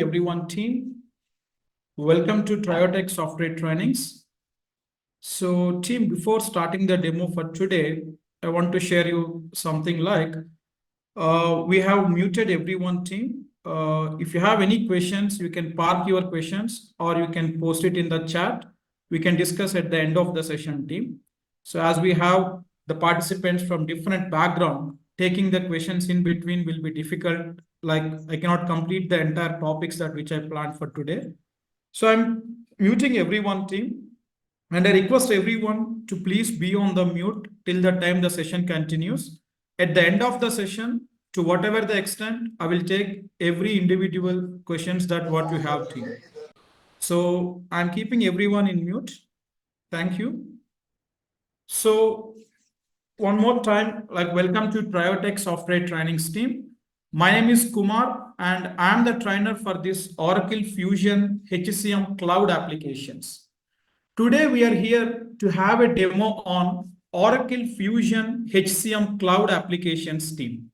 everyone, team. Welcome to Triotech Software Trainings. So, team, before starting the demo for today, I want to share you something like we have muted everyone, team. If you have any questions, you can park your questions or you can post it in the chat. We can discuss at the end of the session, team. So, as we have the participants from different background, taking the questions in between will be difficult. Like I cannot complete the entire topics that which I planned for today. So I'm muting everyone, team, and I request everyone to please be on the mute till the time the session continues. At the end of the session, to whatever the extent, I will take every individual questions that what you have, team. So I'm keeping everyone in mute. Thank you. So one more time, like welcome to Triotech Software Trainings team. My name is Kumar and I'm the trainer for this Oracle Fusion HCM cloud applications. Today we are here to have a demo on Oracle Fusion HCM cloud applications team.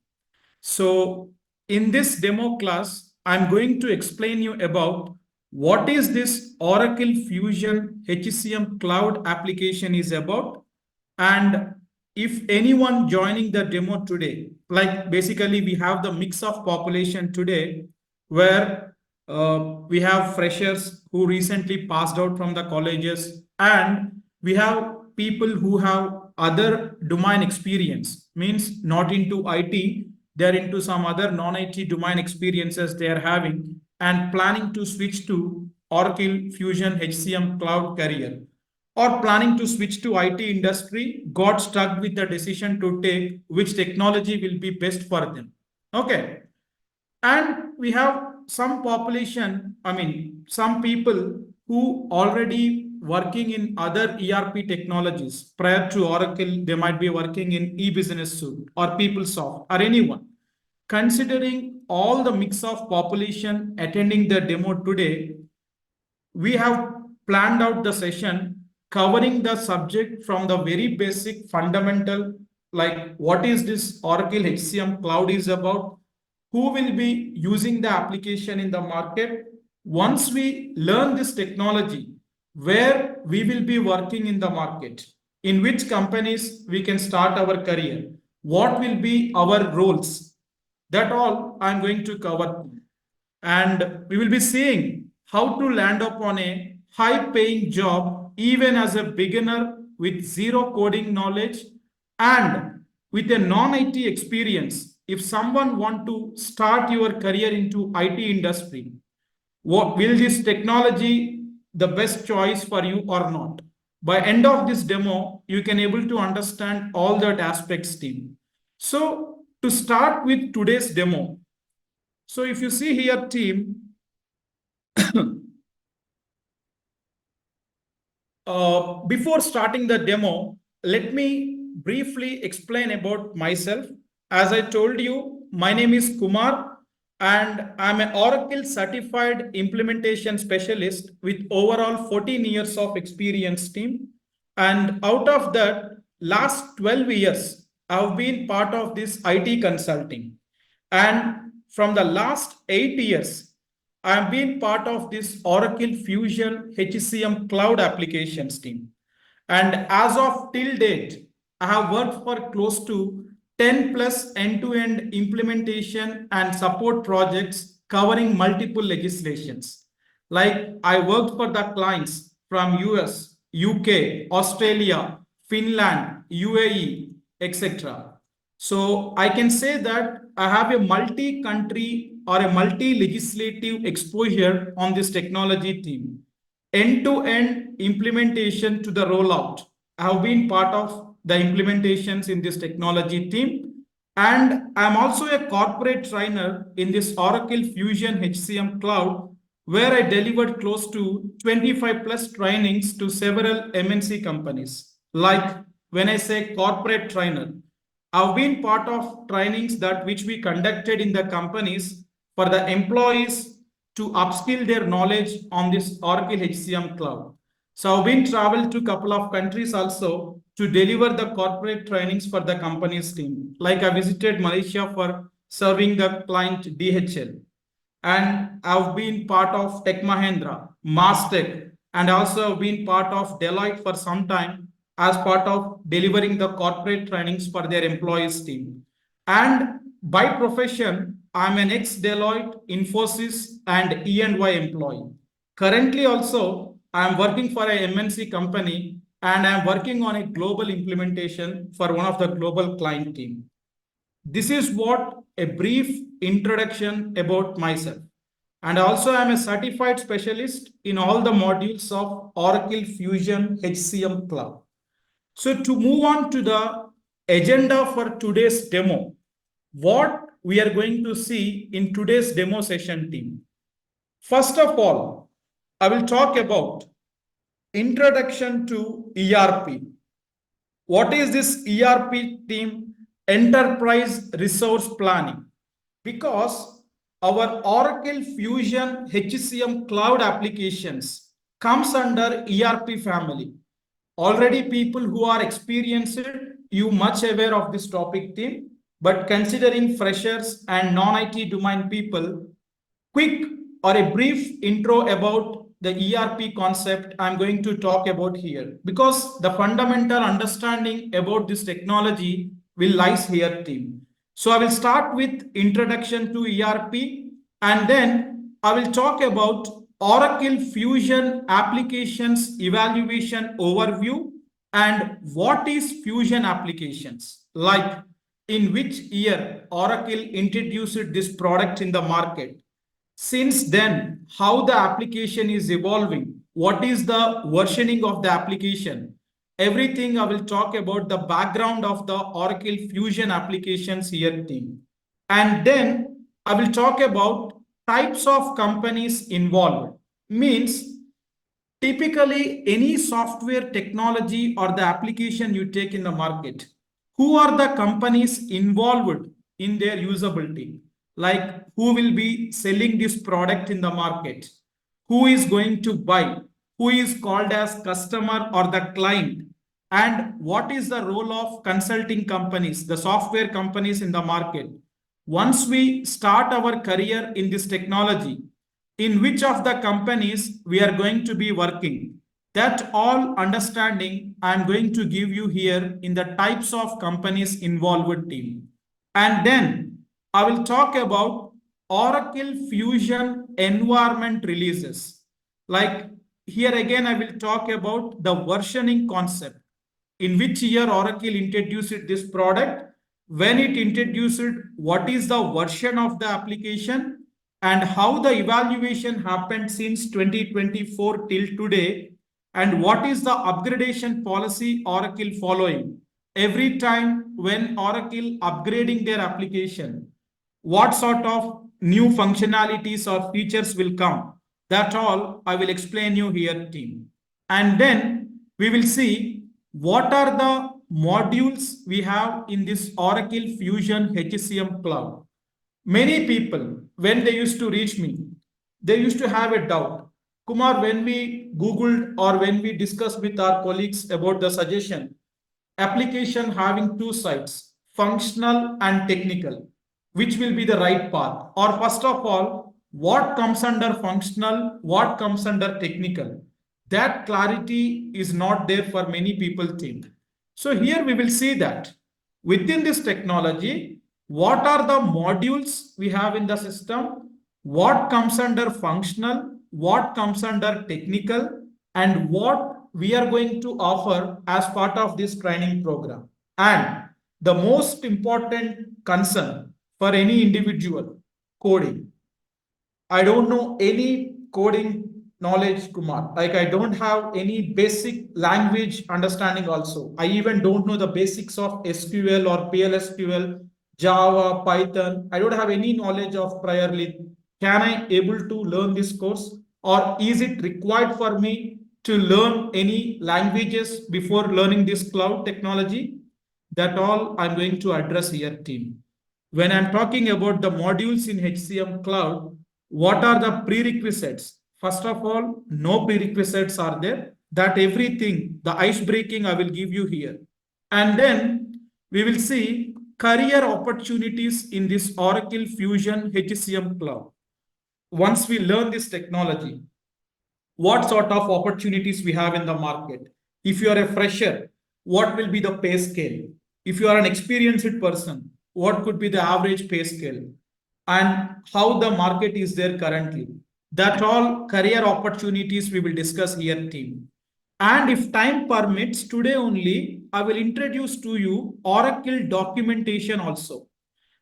So in this demo class, I'm going to explain you about what is this Oracle Fusion HCM cloud application is about, and if anyone joining the demo today, like basically we have the mix of population today where we have freshers who recently passed out from the colleges, and we have people who have other domain experience, means not into IT, they're into some other non-IT domain experiences they are having and planning to switch to Oracle Fusion HCM cloud career, or planning to switch to IT industry, got stuck with the decision to take which technology will be best for them. Okay. And we have some population, some people who already working in other ERP technologies prior to Oracle. They might be working in e-business suite or PeopleSoft or anyone. Considering all the mix of population attending the demo today, we have planned out the session covering the subject from the very basic fundamental, like what is this Oracle HCM cloud is about, who will be using the application in the market. Once we learn this technology, where we will be working in the market, in which companies we can start our career, what will be our roles, that all I'm going to cover. And we will be seeing how to land up on a high paying job even as a beginner with zero coding knowledge and with a non-IT experience. If someone want to start your career into IT industry, what will this technology the best choice for you or not? By end of this demo, you can able to understand all that aspects, team. So to start with today's demo, so if you see here, team, before starting the demo, let me briefly explain about myself. As I told you, my name is Kumar and I'm an Oracle certified implementation specialist with overall 14 years of experience, team. And out of that, last 12 years, I've been part of this IT consulting. And from the last 8 years, I've been part of this Oracle Fusion HCM cloud applications team. And as of till date, I have worked for close to 10 plus end-to-end implementation and support projects covering multiple legislations. Like I worked for the clients from US, UK, Australia, Finland, UAE, etc. So I can say that I have a multi-country or a multi-legislative exposure on this technology team. End-to-end implementation to the rollout. I have been part of the implementations in this technology team. And I'm also a corporate trainer in this Oracle Fusion HCM Cloud, where I delivered close to 25 plus trainings to several MNC companies. Like when I say corporate trainer, I've been part of trainings that which we conducted in the companies for the employees to upskill their knowledge on this Oracle HCM cloud. So I've been traveled to a couple of countries also to deliver the corporate trainings for the company's team. Like I visited Malaysia for serving the client DHL. and I've been part of Tech Mahindra, Mastech, and also been part of Deloitte for some time as part of delivering the corporate trainings for their employees team. And by profession, I'm an ex-Deloitte, Infosys, and E&Y employee. Currently, also, I'm working for a MNC company and I'm working on a global implementation for one of the global client team. This is what a brief introduction about myself. And also I'm a certified specialist in all the modules of Oracle Fusion HCM Cloud. So to move on to the agenda for today's demo, what we are going to see in today's demo session team. First of all, I will talk about introduction to ERP. What is this ERP team? Enterprise Resource Planning. Because our Oracle Fusion HCM cloud applications comes under ERP family. Already people who are experienced, you much aware of this topic team, but considering freshers and non-IT domain people, quick or a brief intro about the ERP concept I'm going to talk about here, because the fundamental understanding about this technology will lies here team. So I will start with introduction to ERP, and then I will talk about Oracle Fusion applications evaluation overview and what is Fusion applications, like in which year Oracle introduced this product in the market. Since then, how the application is evolving, what is the versioning of the application, everything I will talk about the background of the Oracle Fusion applications here team. And then I will talk about types of companies involved. Means typically any software technology or the application you take in the market, who are the companies involved in their usability? Like who will be selling this product in the market? Who is going to buy? Who is called as customer or the client? And what is the role of consulting companies, the software companies in the market? Once we start our career in this technology, in which of the companies we are going to be working, that all understanding I'm going to give you here in the types of companies involved team. And then I will talk about Oracle Fusion environment releases. Like here again, I will talk about the versioning concept. In which year Oracle introduced this product, when it introduced, what is the version of the application, and how the evaluation happened since 2024 till today, and what is the upgradation policy Oracle following every time when Oracle upgrading their application, what sort of new functionalities or features will come. That all I will explain you here team. And then we will see what are the modules we have in this Oracle Fusion HCM cloud. Many people, when they used to reach me, they used to have a doubt. Kumar, when we Googled or when we discussed with our colleagues about the suggestion, application having two sides, functional and technical, which will be the right path? Or first of all, what comes under functional, what comes under technical? That clarity is not there for many people think. So here we will see that within this technology, what are the modules we have in the system, what comes under functional, what comes under technical, and what we are going to offer as part of this training program. And the most important concern for any individual, coding. I don't know any coding knowledge, Kumar. Like I don't have any basic language understanding also. I even don't know the basics of SQL or PLSQL, Java, Python. I don't have any knowledge of priorly. Can I able to learn this course, or is it required for me to learn any languages before learning this cloud technology? That all I'm going to address here, team. When I'm talking about the modules in HCM cloud, what are the prerequisites? First of all, no prerequisites are there. That everything, the ice breaking, I will give you here. And then we will see career opportunities in this Oracle Fusion HCM cloud. once we learn this technology, what sort of opportunities we have in the market. If you are a fresher, what will be the pay scale? If you are an experienced person, what could be the average pay scale? And how the market is there currently. That all career opportunities we will discuss here, team. And if time permits, today only, I will introduce to you Oracle documentation also.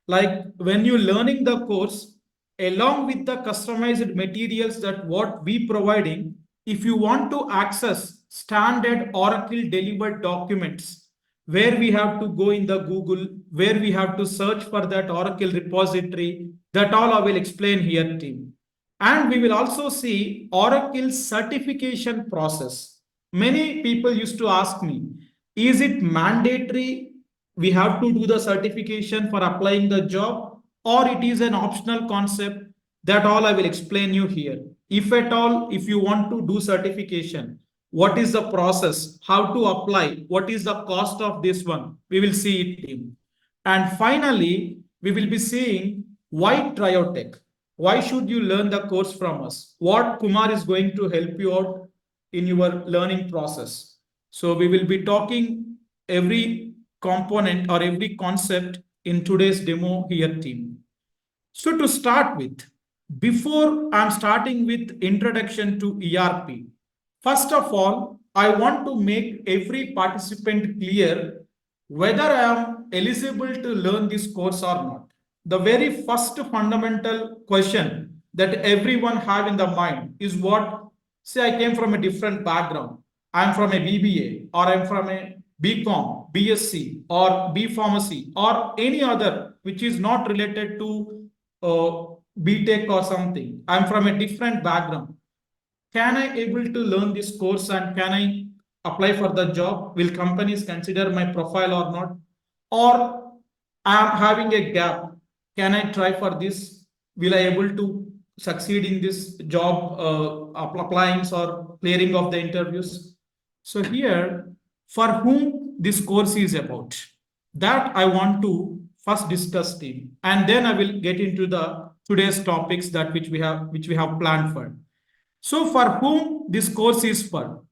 Like when you're learning the course, along with the customized materials that what we providing, if you want to access standard Oracle delivered documents, where we have to go in the Google, where we have to search for that Oracle repository, that all I will explain here, team. And we will also see Oracle certification process. Many people used to ask me, is it mandatory we have to do the certification for applying the job, or it is an optional concept? That all I will explain you here. If at all, if you want to do certification, what is the process, how to apply, what is the cost of this one, we will see it, team. And finally, we will be seeing why Triotech. Why should you learn the course from us? What Kumar is going to help you out in your learning process. So we will be talking every component or every concept in today's demo here, team. So to start with, before I'm starting with introduction to ERP, first of all, I want to make every participant clear whether I am eligible to learn this course or not. The very first fundamental question that everyone have in the mind is what, say I came from a different background. I'm from a BBA, or I'm from a BCom, BSc, or B Pharmacy, or any other which is not related to BTech or something. I'm from a different background. Can I able to learn this course and can I apply for the job? Will companies consider my profile or not? Or I'm having a gap. Can I try for this? Will I able to succeed in this job applying or clearing of the interviews? So here, for whom this course is about, that I want to first discuss, team, and then I will get into the today's topics that which we have planned for. So for whom this course is for?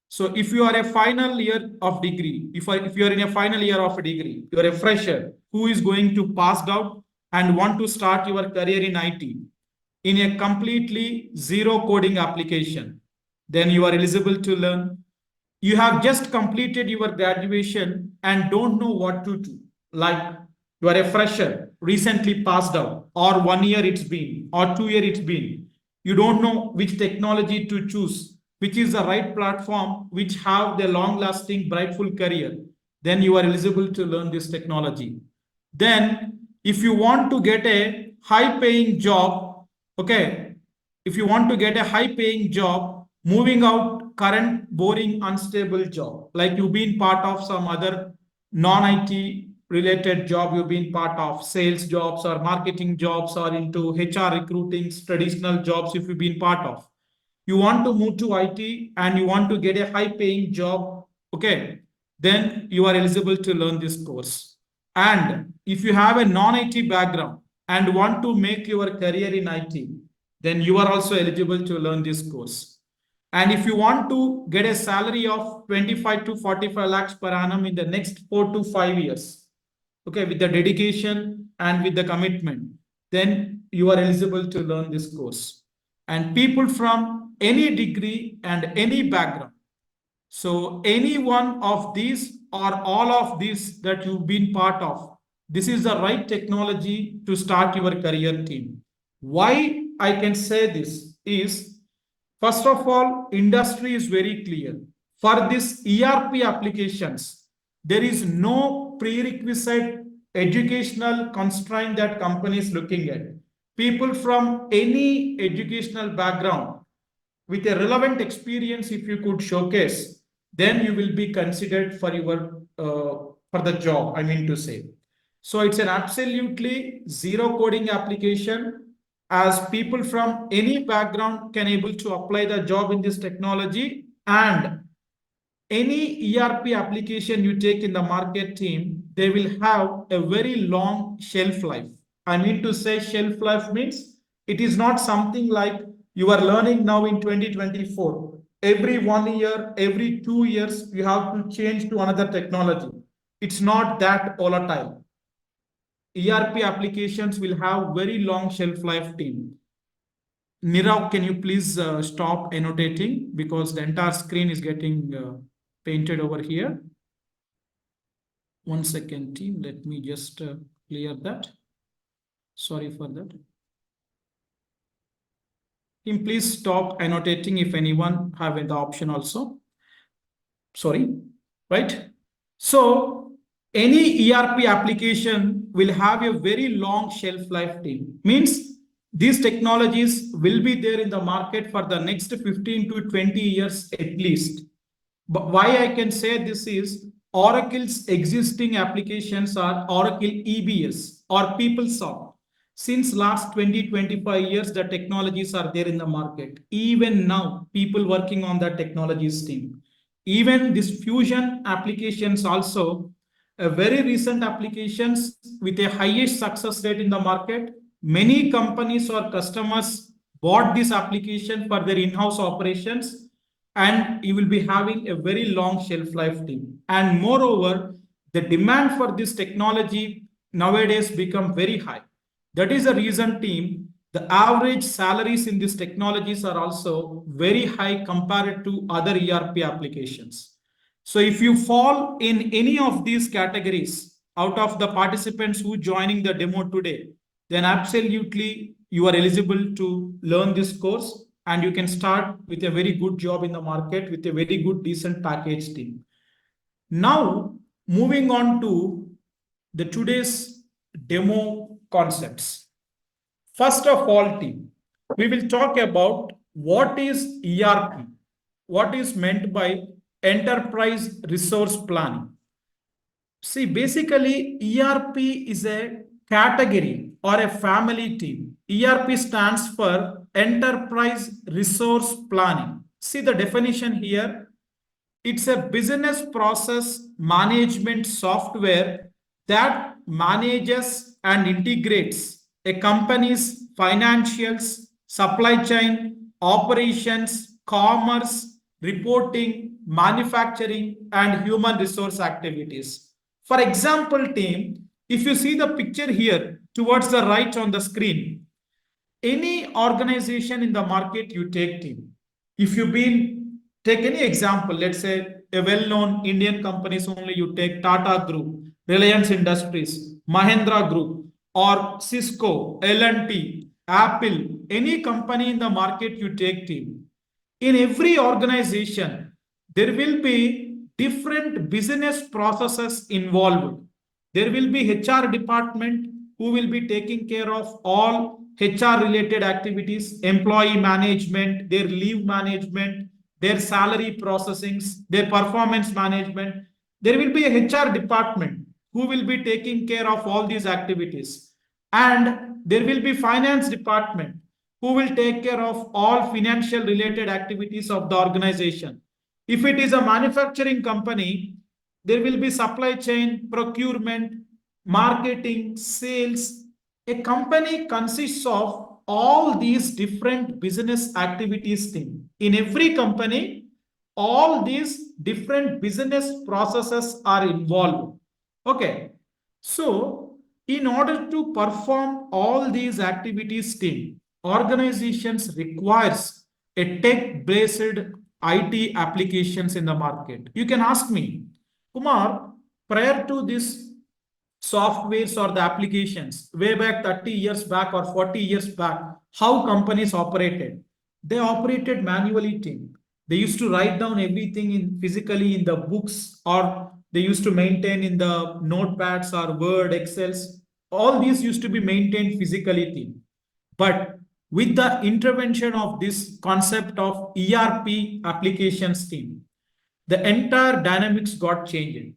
So if you are a final year of degree, if you are in a final year of a degree, you are a fresher who is going to pass out and want to start your career in IT in a completely zero coding application, then you are eligible to learn. You have just completed your graduation and don't know what to do. Like you are a fresher, recently passed out, or 1 year it's been, or 2 year it's been. You don't know which technology to choose, which is the right platform, which have the long-lasting, brightful career. Then you are eligible to learn this technology. Then, if you want to get a high-paying job, okay, if you want to get a high-paying job, moving out current boring unstable job, like you've been part of some other non-IT related job, you've been part of sales jobs or marketing jobs or into HR recruiting, traditional jobs if you've been part of. You want to move to IT and you want to get a high paying job, okay, then you are eligible to learn this course. And if you have a non-IT background and want to make your career in IT, then you are also eligible to learn this course. And if you want to get a salary of 25 to 45 lakhs per annum in the next 4 to 5 years, okay, with the dedication and with the commitment, then you are eligible to learn this course. And people from any degree and any background, so any one of these or all of these that you've been part of, this is the right technology to start your career, team. Why I can say this is, first of all, industry is very clear. For this ERP applications, there is no prerequisite educational constraint that company is looking at. People from any educational background with a relevant experience, if you could showcase, then you will be considered for your for the job, I mean to say. So it's an absolutely zero coding application, as people from any background can able to apply the job in this technology. And any ERP application you take in the market, team, they will have a very long shelf life. I mean to say shelf life means It is not something like you are learning now in 2024. Every 1 year, every 2 years, you have to change to another technology. It's not that volatile. ERP applications will have very long shelf life team. Nirav, can you please stop annotating because the entire screen is getting painted over here. 1 second, team. Let me just clear that. Sorry for that. Team, please stop annotating if anyone have the option also. Sorry, right? So any ERP application will have a very long shelf life team. Means these technologies will be there in the market for the next 15 to 20 years at least. But why I can say this is Oracle's existing applications are Oracle EBS or PeopleSoft. Since last 20-25 years, the technologies are there in the market. Even now, people working on that technologies team. Even this fusion applications also, a very recent applications with a highest success rate in the market. Many companies or customers bought this application for their in-house operations, and you will be having a very long shelf life team. And moreover, the demand for this technology nowadays become very high. That is the reason, team, the average salaries in these technologies are also very high compared to other ERP applications. So if you fall in any of these categories out of the participants who joining the demo today, then absolutely you are eligible to learn this course and you can start with a very good job in the market with a very good, decent package team. Now, moving on to the today's demo concepts. First of all, team, we will talk about what is ERP, what is meant by enterprise resource planning. See, basically, ERP is a category or a family team. ERP stands for Enterprise Resource Planning. See the definition here. It's a business process management software that manages and integrates a company's financials, supply chain, operations, commerce, reporting, manufacturing, and human resource activities. For example, team, if you see the picture here towards the right on the screen, any organization in the market you take, team, if you've been, take any example, let's say a well-known Indian companies only, you take Tata Group, Reliance Industries, Mahindra Group, or Cisco, L&T, Apple, any company in the market you take, team. In every organization, there will be different business processes involved. There will be HR department who will be taking care of all HR related activities, employee management, their leave management, their salary processings, their performance management. There will be a HR department who will be taking care of all these activities. And there will be finance department who will take care of all financial related activities of the organization. If it is a manufacturing company, there will be supply chain, procurement, marketing, sales. A company consists of all these different business activities team. In every company, all these different business processes are involved. Okay. So, in order to perform all these activities team, organizations requires a tech-based IT applications in the market. You can ask me, Kumar, prior to this softwares or the applications way back 30 years back or 40 years back, how companies operated? They operated manually, team. They used to write down everything in physically in the books, or they used to maintain in the notepads or Word, Excels. All these used to be maintained physically, team. But with the intervention of this concept of ERP applications team, the entire dynamics got changed.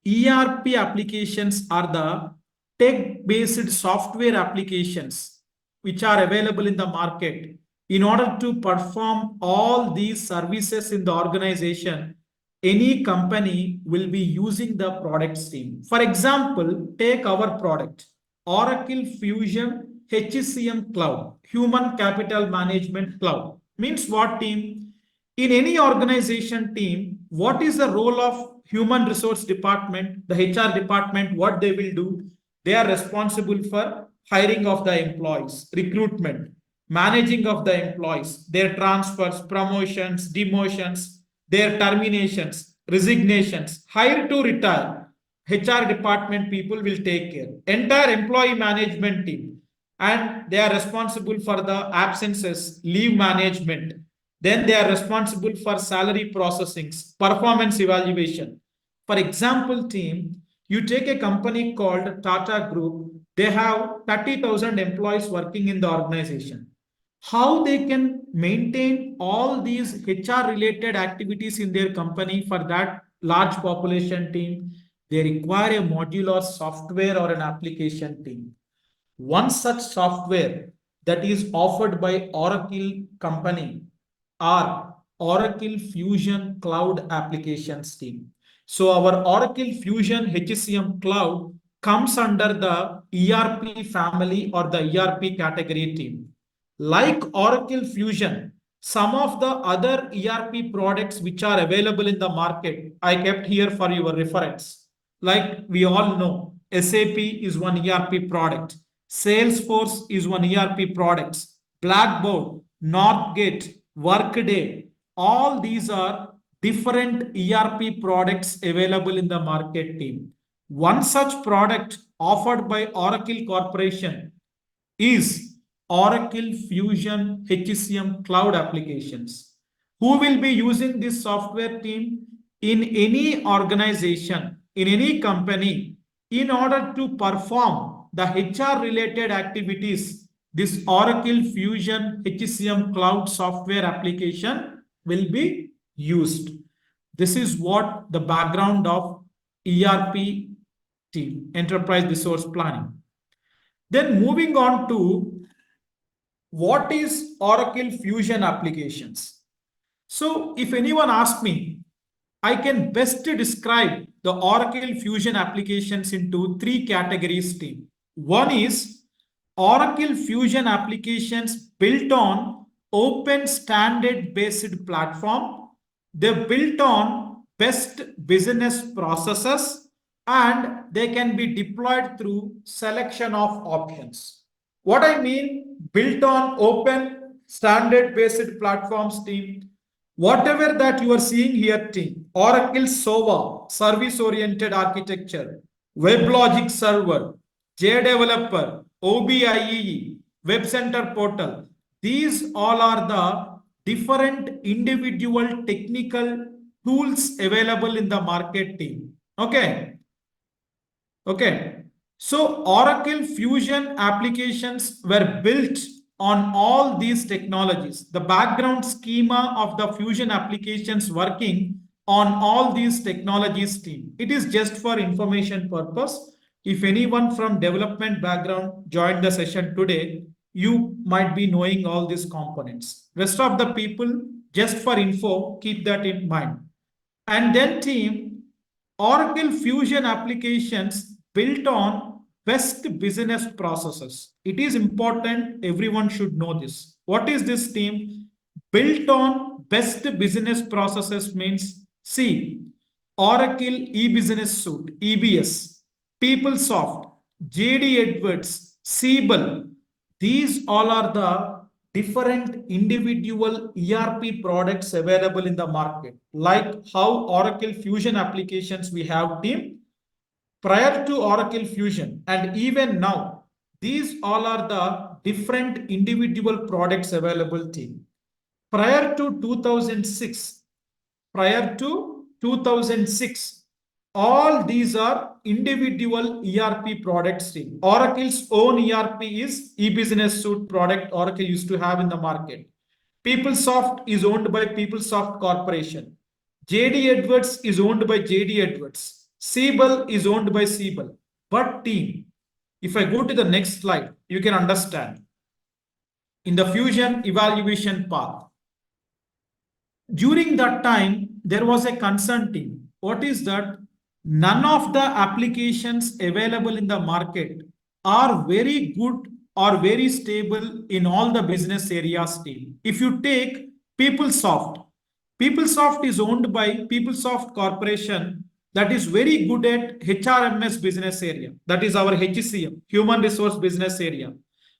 ERP applications are the tech-based software applications which are available in the market. In order to perform all these services in the organization, any company will be using the product team. For example, take our product, Oracle Fusion HCM Cloud, Human Capital Management Cloud. Means what, team? In any organization, team, what is the role of human resource department, the HR department? What they will do? They are responsible for hiring of the employees, recruitment, managing of the employees, their transfers, promotions, demotions, their terminations, resignations, hire to retire. HR department people will take care. Entire employee management team, and they are responsible for the absences, leave management. Then they are responsible for salary processing, performance evaluation. For example, team, you take a company called Tata Group, they have 30,000 employees working in the organization. How they can maintain all these HR related activities in their company for that large population team? They require a modular software or an application team. One such software that is offered by Oracle company are Oracle Fusion Cloud Applications team. So our Oracle Fusion HCM Cloud comes under the ERP family or the ERP category team. Like Oracle Fusion, some of the other ERP products which are available in the market, I kept here for your reference. Like we all know, SAP is one ERP product. Salesforce is one ERP product. Blackboard, Northgate, Workday, all these are different ERP products available in the market, team. One such product offered by Oracle Corporation is Oracle Fusion HCM Cloud Applications. Who will be using this software, team? In any organization, in any company, in order to perform the HR related activities, this Oracle Fusion HCM Cloud software application will be used. This is what the background of ERP team, Enterprise Resource Planning. Then moving on to what is Oracle Fusion applications. So if anyone asks me, I can best describe the Oracle Fusion applications into three categories, team. One is Oracle Fusion applications built on open standard based platform. They're built on best business processes and they can be deployed through selection of options. What I mean, built on open standard based platforms, team. Whatever that you are seeing here, team, Oracle SOA, service oriented architecture, WebLogic Server, JDeveloper, OBIEE, Web Center Portal, these all are the different individual technical tools available in the market, team. Okay. Okay. So Oracle Fusion applications were built on all these technologies. The background schema of the Fusion applications working on all these technologies, team. It is just for information purpose. If anyone from development background joined the session today, you might be knowing all these components. Rest of the people, just for info, keep that in mind. And then, team, Oracle Fusion applications built on best business processes. It is important, everyone should know this. What is this, team? Built on best business processes means, see, Oracle E-Business Suite, EBS, PeopleSoft, JD Edwards, Siebel. These all are the different individual ERP products available in the market. Like how Oracle Fusion applications we have, team. Prior to Oracle Fusion and even now, these all are the different individual products available, team. Prior to 2006, all these are individual ERP products, team. Oracle's own ERP is E-Business Suite product Oracle used to have in the market. PeopleSoft is owned by PeopleSoft Corporation. JD Edwards is owned by JD Edwards. Siebel is owned by Siebel. But, team, if I go to the next slide, you can understand. In the Fusion evaluation path, during that time, there was a concern, team. What is that? None of the applications available in the market are very good are very stable in all the business areas team. If you take PeopleSoft, PeopleSoft is owned by PeopleSoft Corporation that is very good at HRMS business area. That is our HCM, Human Resource Business Area.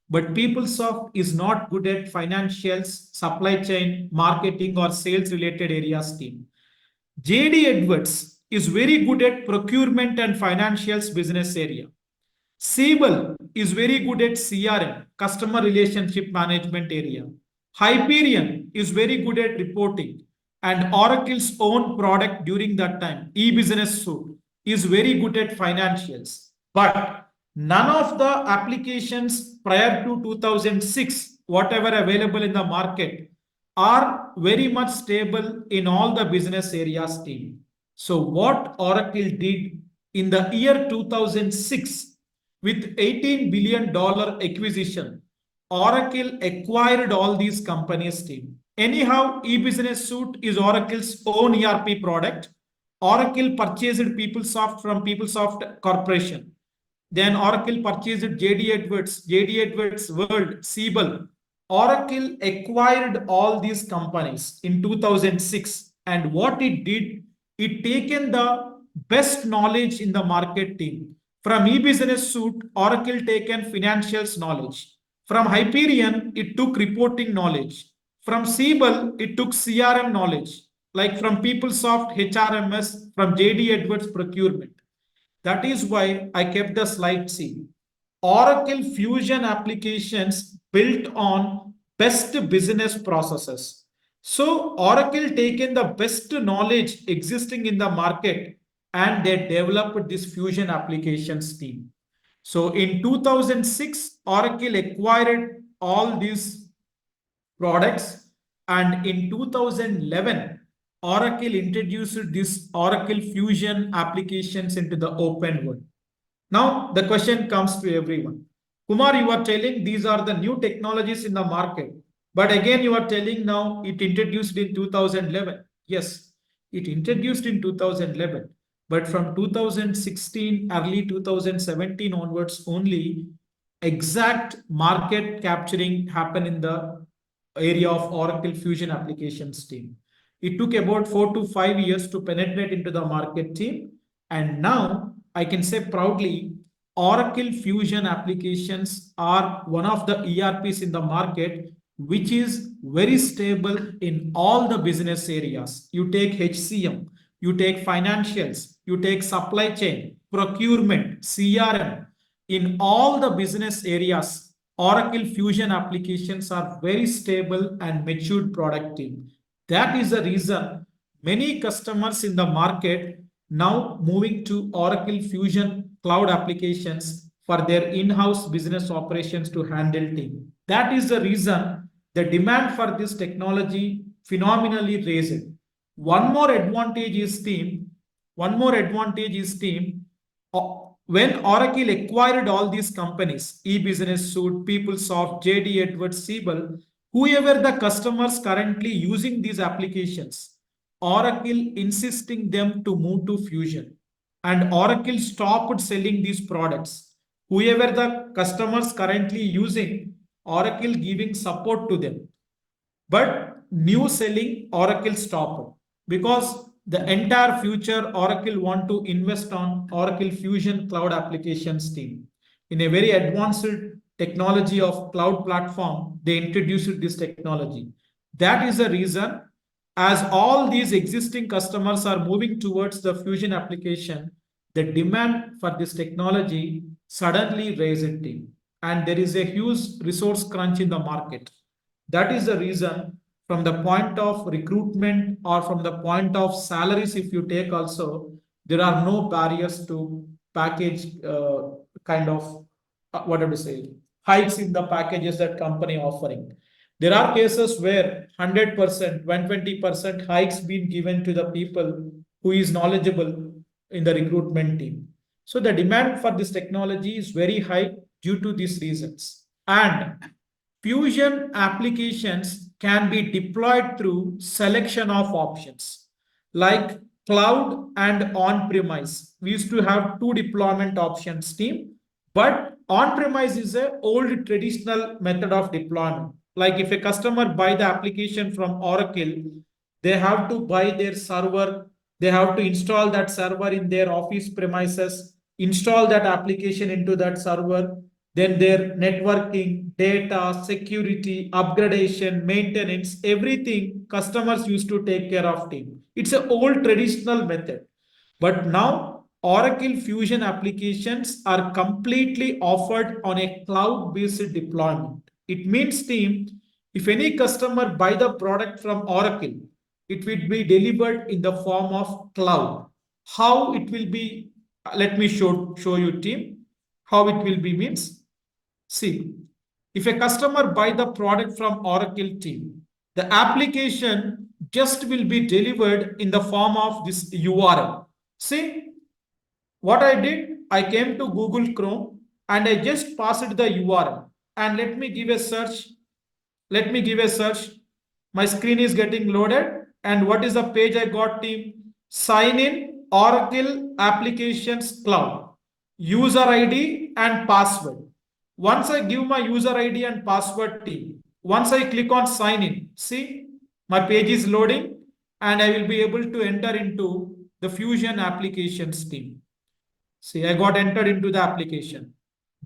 But PeopleSoft is not good at financials, supply chain, marketing, or sales related areas team. JD Edwards is very good at procurement and financials business area. Siebel is very good at CRM, customer relationship management area. Hyperion is very good at reporting. And Oracle's own product during that time, eBusiness Suite, is very good at financials. But none of the applications prior to 2006, whatever available in the market, are very much stable in all the business areas team. So what Oracle did in the year 2006 with $18 billion acquisition, Oracle acquired all these companies team. Anyhow, eBusiness Suite is Oracle's own ERP product. Oracle purchased PeopleSoft from PeopleSoft Corporation. Then Oracle purchased JD Edwards World, Siebel. Oracle acquired all these companies in 2006. And what it did, it taken the best knowledge in the market team. From eBusiness Suite, Oracle taken financials knowledge. From Hyperion, it took reporting knowledge. From Siebel, it took CRM knowledge, like from PeopleSoft, HRMS, from JD Edwards procurement. That is why I kept the slide C. Oracle Fusion applications built on best business processes. So Oracle taken the best knowledge existing in the market and they developed this Fusion applications team. So in 2006, Oracle acquired all these products, and in 2011, Oracle introduced this Oracle Fusion applications into the open world. Now, the question comes to everyone. Kumar, you are telling these are the new technologies in the market. But again, you are telling now it introduced in 2011. Yes, it introduced in 2011. But from 2016, early 2017 onwards, only exact market capturing happened in the area of Oracle Fusion applications team. It took about 4 to 5 years to penetrate into the market team. And now I can say proudly, Oracle Fusion applications are one of the ERPs in the market, which is very stable in all the business areas. You take HCM, you take financials, you take supply chain, procurement, CRM. In all the business areas, Oracle Fusion applications are very stable and matured product team. That is the reason many customers in the market now moving to Oracle Fusion cloud applications for their in-house business operations to handle team. That is the reason the demand for this technology phenomenally raised. One more advantage is team. When Oracle acquired all these companies, eBusiness Suite, PeopleSoft, JD Edwards, Siebel, whoever the customers currently using these applications, Oracle insisting them to move to Fusion. And Oracle stopped selling these products. Whoever the customers currently using, Oracle giving support to them. But new selling, Oracle stopped. Because the entire future Oracle want to invest on Oracle Fusion Cloud Applications team. In a very advanced technology of cloud platform, they introduced this technology. That is the reason, as all these existing customers are moving towards the Fusion application, the demand for this technology suddenly raised team. And there is a huge resource crunch in the market. That is the reason, from the point of recruitment or from the point of salaries, if you take also, there are no barriers to package hikes in the packages that company offering. There are cases where 100%, 120% hikes been given to the people who is knowledgeable in the recruitment team. So the demand for this technology is very high due to these reasons. And Fusion applications can be deployed through selection of options like cloud and on-premise. We used to have two deployment options team, but On-premise is a old traditional method of deployment. Like if a customer buy the application from Oracle, they have to buy their server, they have to install that server in their office premises, install that application into that server, then their networking, data, security, upgradation, maintenance, everything customers used to take care of team. It's an old traditional method. But now Oracle Fusion applications are completely offered on a cloud-based deployment. It means, team, if any customer buy the product from Oracle, it will be delivered in the form of cloud. How it will be? Let me show you, team, how it will be means. See, if a customer buy the product from Oracle team, the application just will be delivered in the form of this URL. See, what I did, I came to Google Chrome and I just passed the URL and let me give a search. Let me give a search. My screen is getting loaded. And what is the page I got, team? Sign in Oracle Applications Cloud. User ID and password. Once I give my user ID and password, team, once I click on sign in, see, my page is loading and I will be able to enter into the Fusion Applications team. See, I got entered into the application.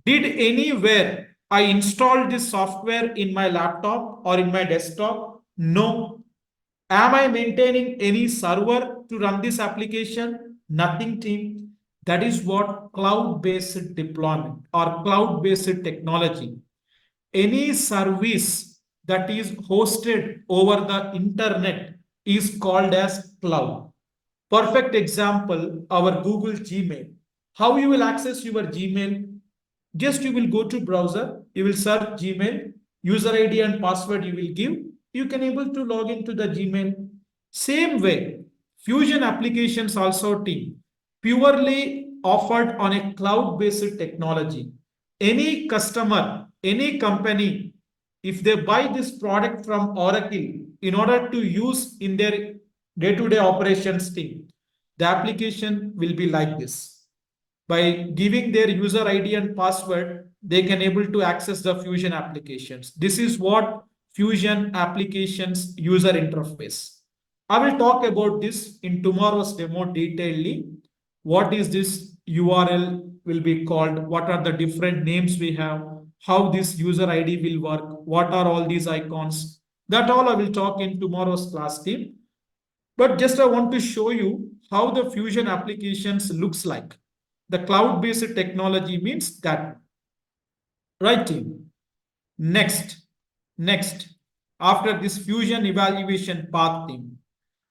Did anywhere I installed this software in my laptop or in my desktop? No. Am I maintaining any server to run this application? Nothing, team. That is what cloud-based deployment or cloud-based technology. Any service that is hosted over the internet is called as cloud. Perfect example, our Google Gmail. How you will access your Gmail? Just you will go to browser, you will search Gmail, user ID and password you will give. You can able to log into the Gmail. Same way, Fusion applications also, team, purely offered on a cloud-based technology. Any customer, any company, if they buy this product from Oracle in order to use in their day-to-day operations team, the application will be like this. By giving their user ID and password, they can able to access the Fusion applications. This is what Fusion applications user interface. I will talk about this in tomorrow's demo detailedly. What is this URL will be called? What are the different names we have? How this user ID will work? What are all these icons? That all I will talk in tomorrow's class, team. But just I want to show you how the Fusion applications looks like. The cloud-based technology means that. Right, team? Next, after this Fusion evaluation path, team,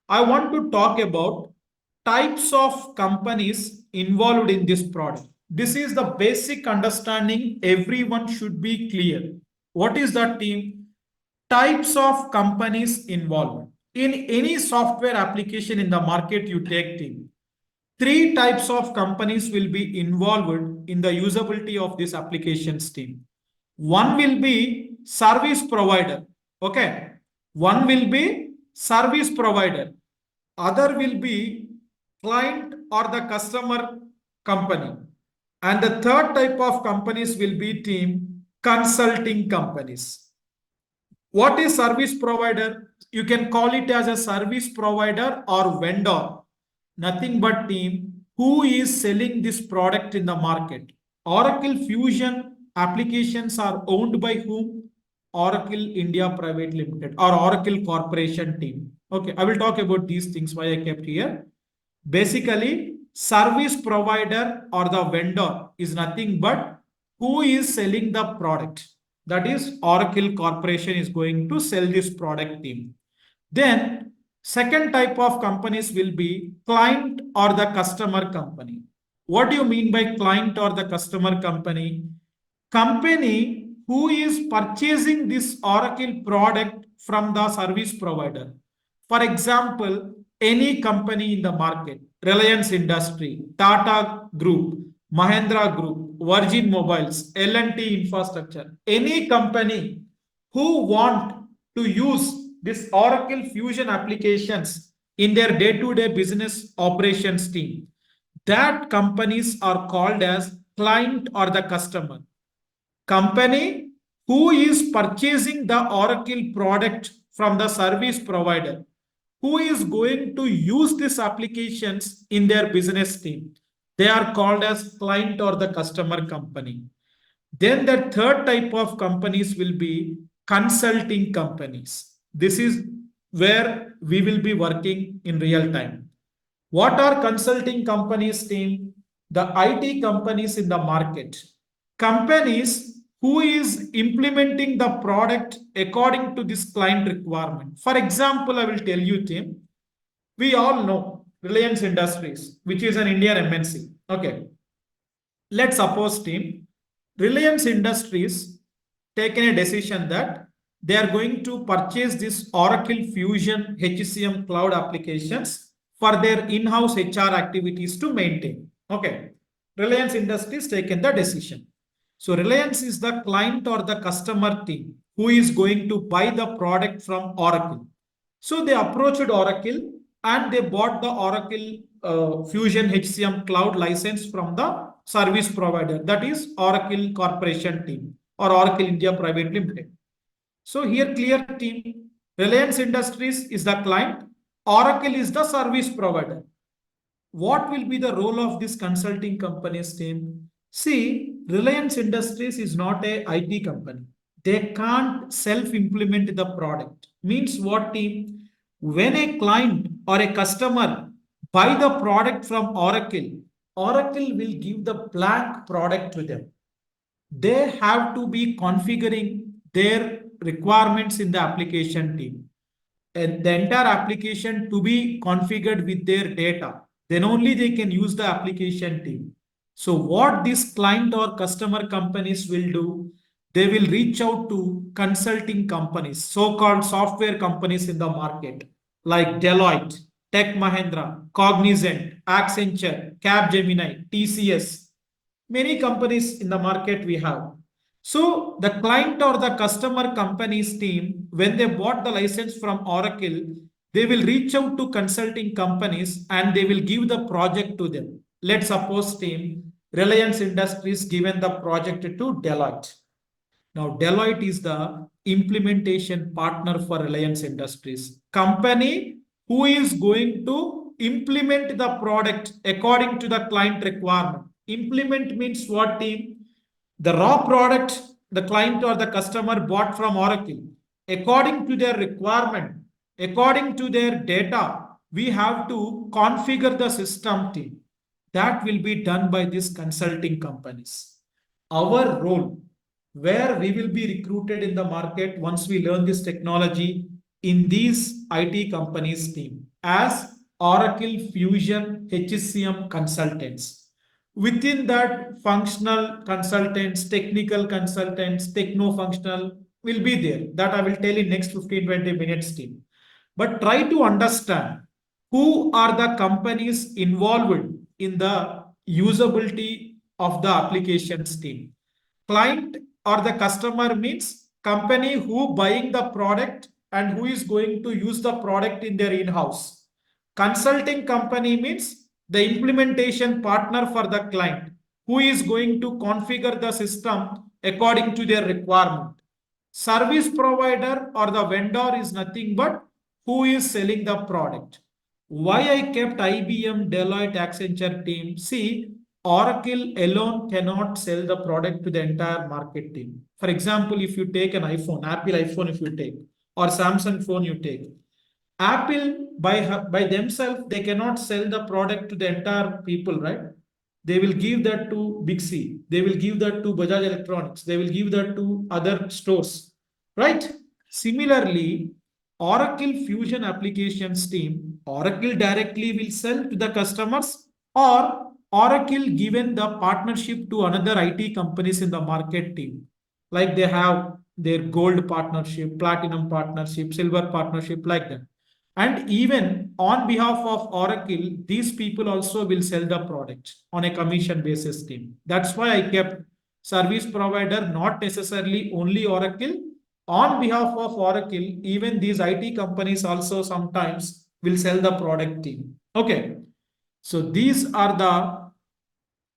I want to talk about types of companies involved in this product. This is the basic understanding everyone should be clear. What is that, team? Types of companies involved. In any software application in the market you take, team, three types of companies will be involved in the usability of this applications, team. One will be service provider. Okay. One will be service provider. Other will be client or the customer company. And the third type of companies will be, team, consulting companies. What is service provider? You can call it as a service provider or vendor. Nothing but, team, who is selling this product in the market. Oracle Fusion applications are owned by whom? Oracle India Private Limited or Oracle Corporation, team. Okay, I will talk about these things why I kept here. Basically, service provider or the vendor is nothing but who is selling the product. That is, Oracle Corporation is going to sell this product, team. Then second type of companies will be client or the customer company. What do you mean by client or the customer company? Company who is purchasing this Oracle product from the service provider. For example, any company in the market, Reliance Industry, Tata Group, Mahindra Group, Virgin Mobiles, L&T Infrastructure, any company who want to use this Oracle Fusion applications in their day-to-day business operations team, that companies are called as client or the customer. company who is purchasing the Oracle product from the service provider, who is going to use these applications in their business team. They are called as client or the customer company. Then the third type of companies will be consulting companies. This is where we will be working in real time. What are consulting companies, team? The IT companies in the market. Companies who is implementing the product according to this client requirement. For example, I will tell you, team, we all know Reliance Industries, which is an Indian MNC. Okay. Let's suppose, team, Reliance Industries taken a decision that they are going to purchase this Oracle Fusion HCM cloud applications for their in-house HR activities to maintain. Okay. Reliance Industries taken the decision. So Reliance is the client or the customer team who is going to buy the product from Oracle. So they approached Oracle and they bought the Oracle Fusion HCM cloud license from the service provider, that is Oracle Corporation team or Oracle India Private Limited. So here clear, team, Reliance Industries is the client, Oracle is the service provider. What will be the role of this consulting company's team? See, Reliance Industries is not a IT company. They can't self-implement the product. Means what, team? When a client or a customer buy the product from Oracle, Oracle will give the blank product to them. They have to be configuring their requirements in the application team. And the entire application to be configured with their data. Then only they can use the application team. So what this client or customer companies will do, they will reach out to consulting companies, so-called software companies in the market, like Deloitte, Tech Mahindra, Cognizant, Accenture, Capgemini, TCS. Many companies in the market we have. So the client or the customer company's team, when they bought the license from Oracle, they will reach out to consulting companies and they will give the project to them. Let's suppose, team, Reliance Industries given the project to Deloitte. Now, Deloitte is the implementation partner for Reliance Industries. Company who is going to implement the product according to the client requirement. Implement means what, team? The raw product the client or the customer bought from Oracle, according to their requirement, according to their data, we have to configure the system, team. That will be done by these consulting companies. Our role, where we will be recruited in the market once we learn this technology in these IT companies team as Oracle Fusion HCM consultants. Within that, functional consultants, technical consultants, techno-functional will be there. That I will tell in next 15-20 minutes, team. But try to understand who are the companies involved in the usability of the applications team. Client or the customer means company who buying the product and who is going to use the product in their in-house. Consulting company means the implementation partner for the client who is going to configure the system according to their requirement. Service provider or the vendor is nothing but who is selling the product. Why I kept IBM, Deloitte, Accenture team? See, Oracle alone cannot sell the product to the entire market team. For example, if you take an iPhone, Apple iPhone, if you take, or Samsung phone you take, Apple by themselves, they cannot sell the product to the entire people, right? They will give that to Big C. They will give that to Bajaj Electronics. They will give that to other stores, right? Similarly, Oracle Fusion Applications team, Oracle directly will sell to the customers or Oracle given the partnership to another IT companies in the market team. Like they have their gold partnership, platinum partnership, silver partnership, like that. And even on behalf of Oracle, these people also will sell the product on a commission basis team. That's why I kept service provider, not necessarily only Oracle. On behalf of Oracle, even these IT companies also sometimes will sell the product team. Okay. So these are the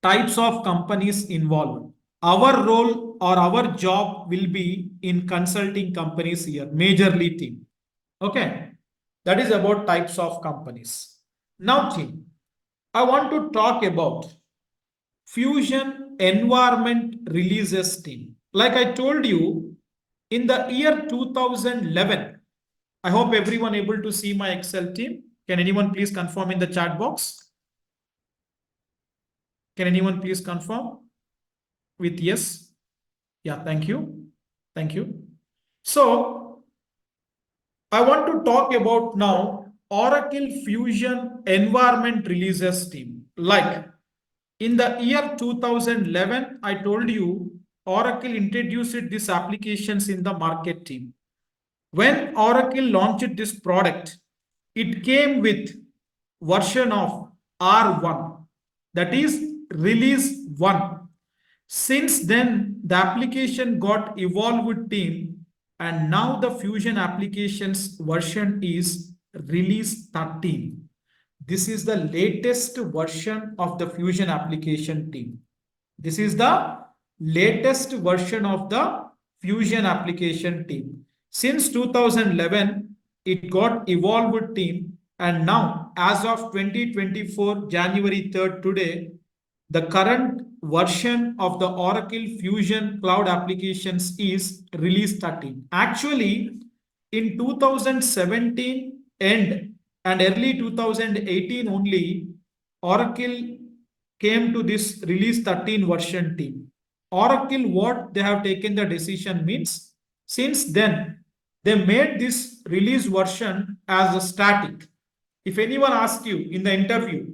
types of companies involved. our role or our job will be in consulting companies here, majorly team. Okay, that is about types of companies. Now, team, I want to talk about Fusion Environment Releases team. Like I told you, in the year 2011, I hope everyone able to see my Excel team. Can anyone please confirm in the chat box? Can anyone please confirm with yes? Yeah, thank you. Thank you. So I want to talk about now Oracle Fusion Environment Releases team. Like in the year 2011, I told you Oracle introduced these applications in the market team. When Oracle launched this product, it came with version of R1, that is release 1. Since then, the application got evolved team, and now the Fusion applications version is release 13. This is the latest version of the Fusion application team. This is the latest version of the Fusion application team. Since 2011, it got evolved team, and now as of 2024 January 3rd today, the current version of the Oracle Fusion Cloud applications is release 13. Actually, in 2017 and early 2018 only, Oracle came to this release 13 version team. Oracle, what they have taken the decision means, since then, they made this release version as a static. If anyone asks you in the interview,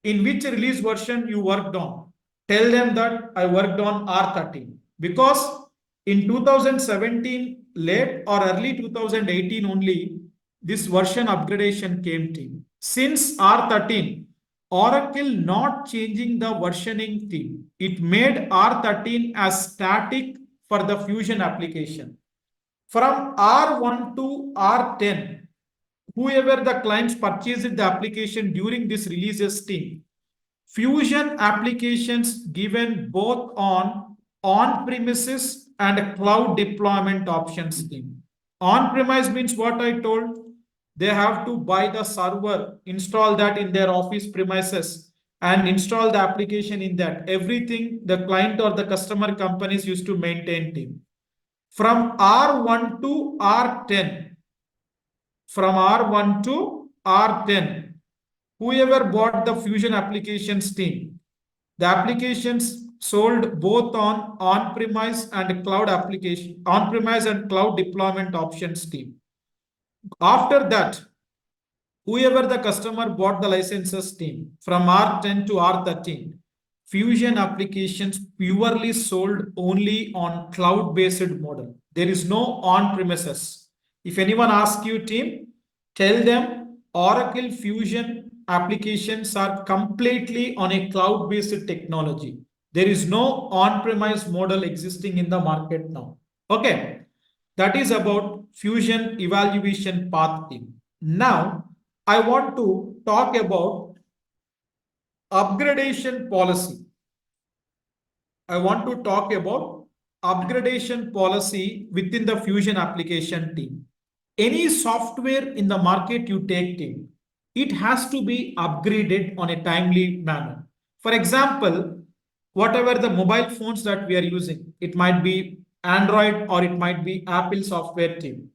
in which release version you worked on, tell them that I worked on R13. Because in 2017 late or early 2018 only, this version upgradation came to. Since R13, Oracle not changing the versioning theme. It made R13 as static for the Fusion application. From R1 to R10, whoever the clients purchased the application during this releases team, Fusion applications given both on-premises and cloud deployment options team. On-premise means what I told. They have to buy the server, install that in their office premises, and install the application in that. Everything the client or the customer companies used to maintain team. From R1 to R10, from R1 to R10, whoever bought the Fusion applications team, the applications sold both on on-premise and cloud application, on-premise and cloud deployment options team. After that, whoever the customer bought the licenses team from R10 to R13, Fusion applications purely sold only on cloud-based model. There is no on-premises. If anyone asks you team, tell them Oracle Fusion applications are completely on a cloud-based technology. There is no on-premise model existing in the market now. Okay, that is about Fusion evaluation path team. Now, I want to talk about upgradation policy. I want to talk about upgradation policy within the Fusion application team. Any software in the market you take team, it has to be upgraded on a timely manner. For example, whatever the mobile phones that we are using, it might be Android or it might be Apple software team.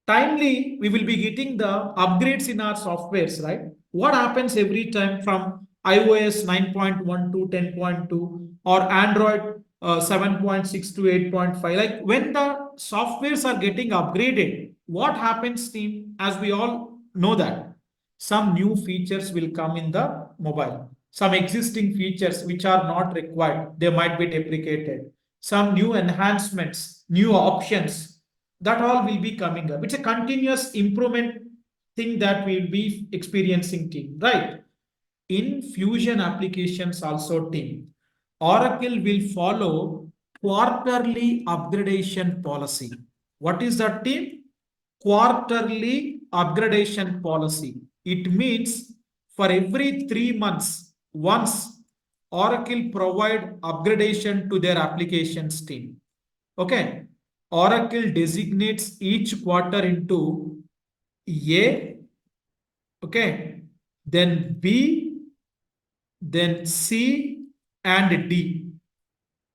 Timely, we will be getting the upgrades in our softwares, right? What happens every time from iOS 9.1 to 10.2 or Android 7.6 to 8.5? Like when the softwares are getting upgraded, what happens, team? As we all know that some new features will come in the mobile. Some existing features which are not required, they might be deprecated. Some new enhancements, new options, that all will be coming up. It's a continuous improvement thing that we'll be experiencing, team, right? In Fusion applications also, team, Oracle will follow quarterly upgradation policy. What is that, team? Quarterly upgradation policy. It means for every 3 months, once Oracle provide upgradation to their applications team. Okay. Oracle designates each quarter into A, okay, then B, then C, and D.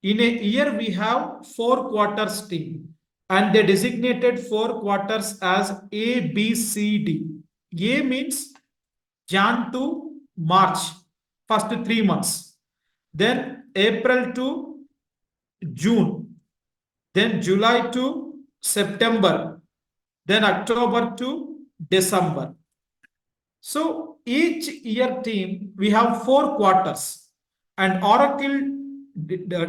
In a year, we have 4 quarters team, and they designated 4 quarters as A, B, C, D. A means Jan to March, first 3 months. Then April to June. Then July to September. Then October to December. So each year team, we have 4 quarters, and Oracle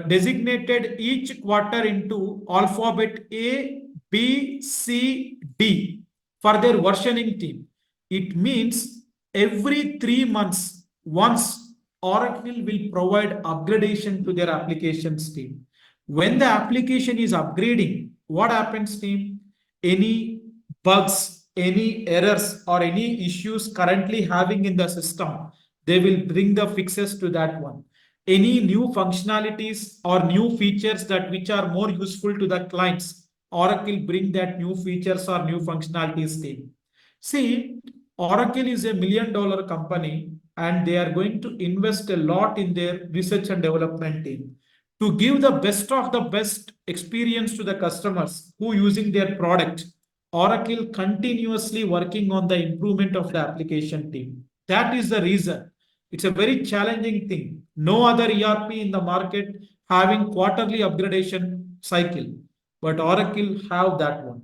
designated each quarter into alphabet A, B, C, D for their versioning team. It means every 3 months, once Oracle will provide upgradation to their applications team. When the application is upgrading, what happens, team? Any bugs, any errors, or any issues currently having in the system, they will bring the fixes to that one. Any new functionalities or new features that which are more useful to the clients, Oracle bring that new features or new functionalities team. See, Oracle is a $1 million company, and they are going to invest a lot in their research and development team to give the best of the best experience to the customers who using their product. Oracle continuously working on the improvement of the application team. That is the reason. It's a very challenging thing. No other ERP in the market having quarterly upgradation cycle, but Oracle have that one.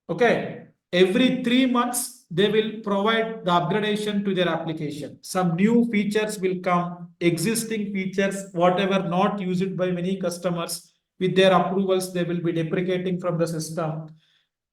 Okay. Every 3 months, they will provide the upgradation to their application. Some new features will come, existing features, whatever not used by many customers, with their approvals, they will be deprecating from the system.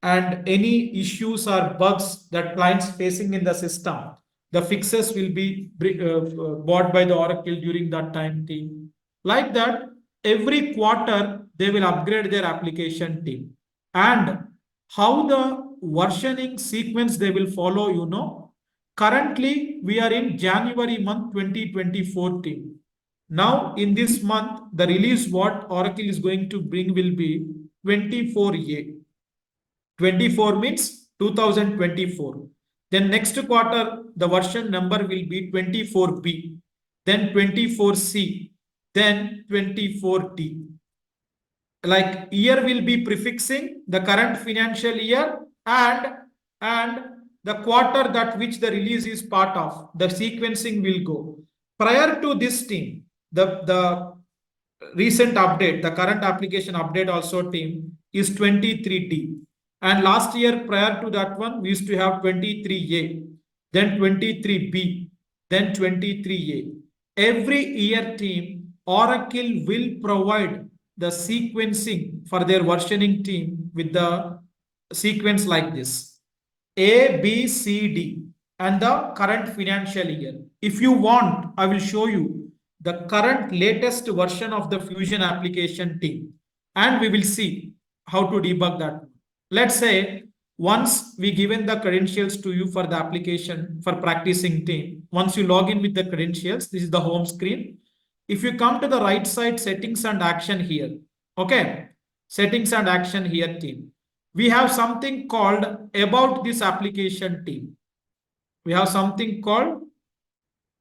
And any issues or bugs that clients facing in the system, the fixes will be bought by the Oracle during that time team. Like that, every quarter, they will upgrade their application team. And how the versioning sequence they will follow, currently we are in January month 2024 team. Now in this month, the release what Oracle is going to bring will be 24A. 24 means 2024. Then next quarter, the version number will be 24B, then 24C, then 24D. Like year will be prefixing the current financial year and the quarter that which the release is part of. The sequencing will go. Prior to this team, the recent update, the current application update also team is 23D. And last year, prior to that one, we used to have 23A, then 23B, then 23A. Every year team, Oracle will provide the sequencing for their versioning team with the sequence like this: A, B, C, D, and the current financial year. If you want, I will show you the current latest version of the Fusion application team, and we will see how to debug that. Let's say once we given the credentials to you for the application for practicing team, once you log in with the credentials, this is the home screen. If you come to the right side, settings and action here, okay, settings and action here team, we have something called about this application team. We have something called,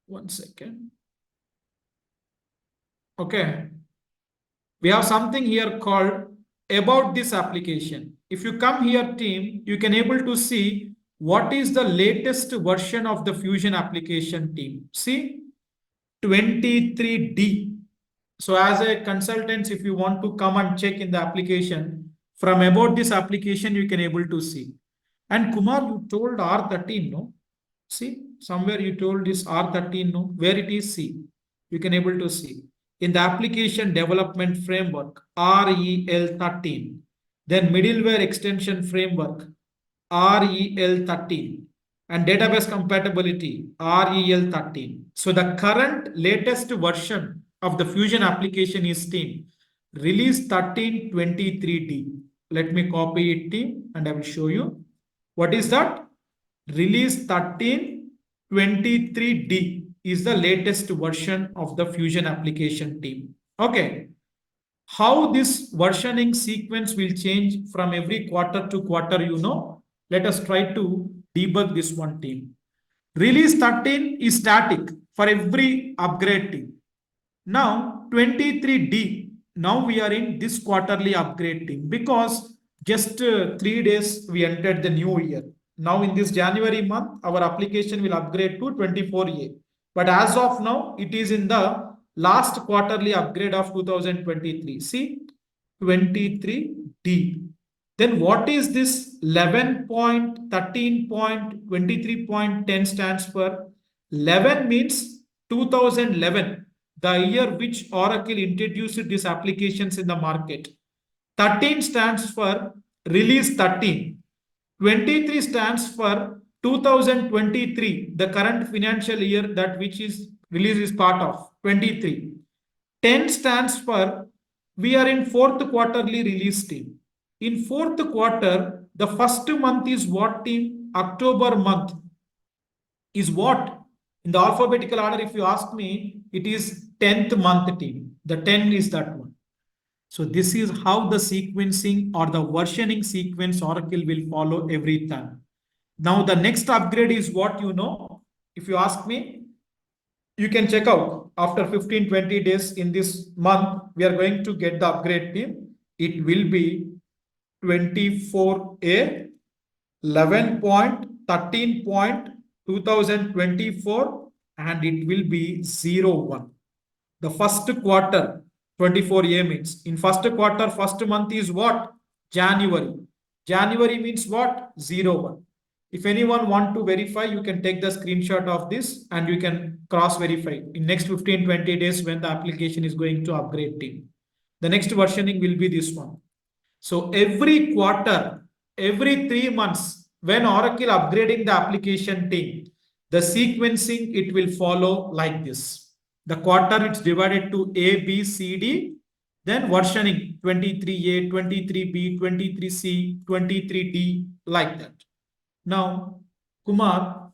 one second. Okay. We have something here called about this application. If you come here team, you can able to see what is the latest version of the Fusion application team. See, 23D. So as a consultant, if you want to come and check in the application, from about this application, you can able to see. And Kumar, you told R13, no? See, somewhere you told this R13, no? Where it is, see. You can able to see. In the application development framework, REL13. Then middleware extension framework, REL13. And database compatibility, REL13. So the current latest version of the Fusion application is team release 1323D. Let me copy it team and I will show you. What is that? Release 1323D. is the latest version of the Fusion application team. Okay. How this versioning sequence will change from every quarter to quarter, let us try to debug this one team. Release 13 is static for every upgrade team. Now 23D, now we are in this quarterly upgrade team because just 3 days we entered the new year. Now in this January month, our application will upgrade to 24A. But as of now, it is in the last quarterly upgrade of 2023. See, 23D. Then what is this 11.13.23.10 stands for? 11 means 2011, the year which Oracle introduced these applications in the market. 13 stands for release 13. 23 stands for 2023, the current financial year that which is release is part of 23. 10 stands for we are in fourth quarterly release team. In fourth quarter, the first month is what team? October month is what? In the alphabetical order, if you ask me, it is 10th month team. The 10 is that one. So this is how the sequencing or the versioning sequence Oracle will follow every time. Now the next upgrade is what if you ask me, you can check out after 15-20 days in this month, we are going to get the upgrade team. It will be 24A, 11.13.2024, and it will be 01. The first quarter, 24A means in first quarter, first month is what? January. January means what? 01. If anyone want to verify, you can take the screenshot of this and you can cross verify in next 15-20 days when the application is going to upgrade team. The next versioning will be this one. So every quarter, every 3 months, when Oracle upgrading the application team, the sequencing, it will follow like this. The quarter, it's divided to A, B, C, D. Then versioning 23A, 23B, 23C, 23D, like that. Now, Kumar,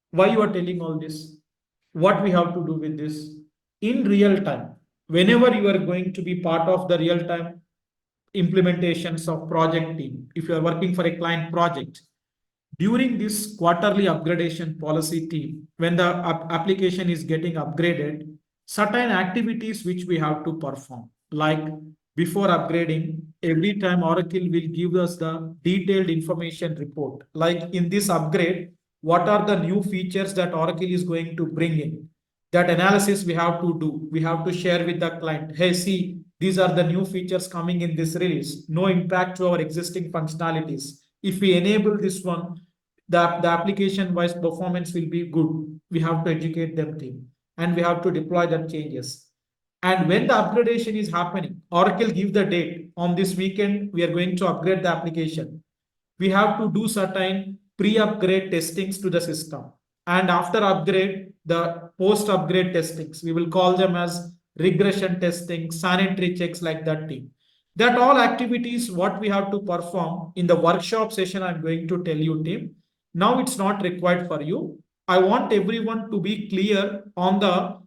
why you are telling all this? What we have to do with this? In real time, whenever you are going to be part of the real time implementations of project team, if you are working for a client project, during this quarterly upgradation policy team, when the application is getting upgraded, certain activities which we have to perform, like before upgrading, every time Oracle will give us the detailed information report. Like in this upgrade, what are the new features that Oracle is going to bring in? That analysis we have to do. We have to share with the client. Hey, see, these are the new features coming in this release. No impact to our existing functionalities. If we enable this one, the application-wise performance will be good. We have to educate them team and we have to deploy the changes. And when the upgradation is happening, Oracle give the date. On this weekend, we are going to upgrade the application. We have to do certain pre-upgrade testings to the system. And after upgrade, the post-upgrade testings, we will call them as regression testing, sanitary checks like that team. That all activities, what we have to perform in the workshop session, I'm going to tell you team. Now it's not required for you. I want everyone to be clear on the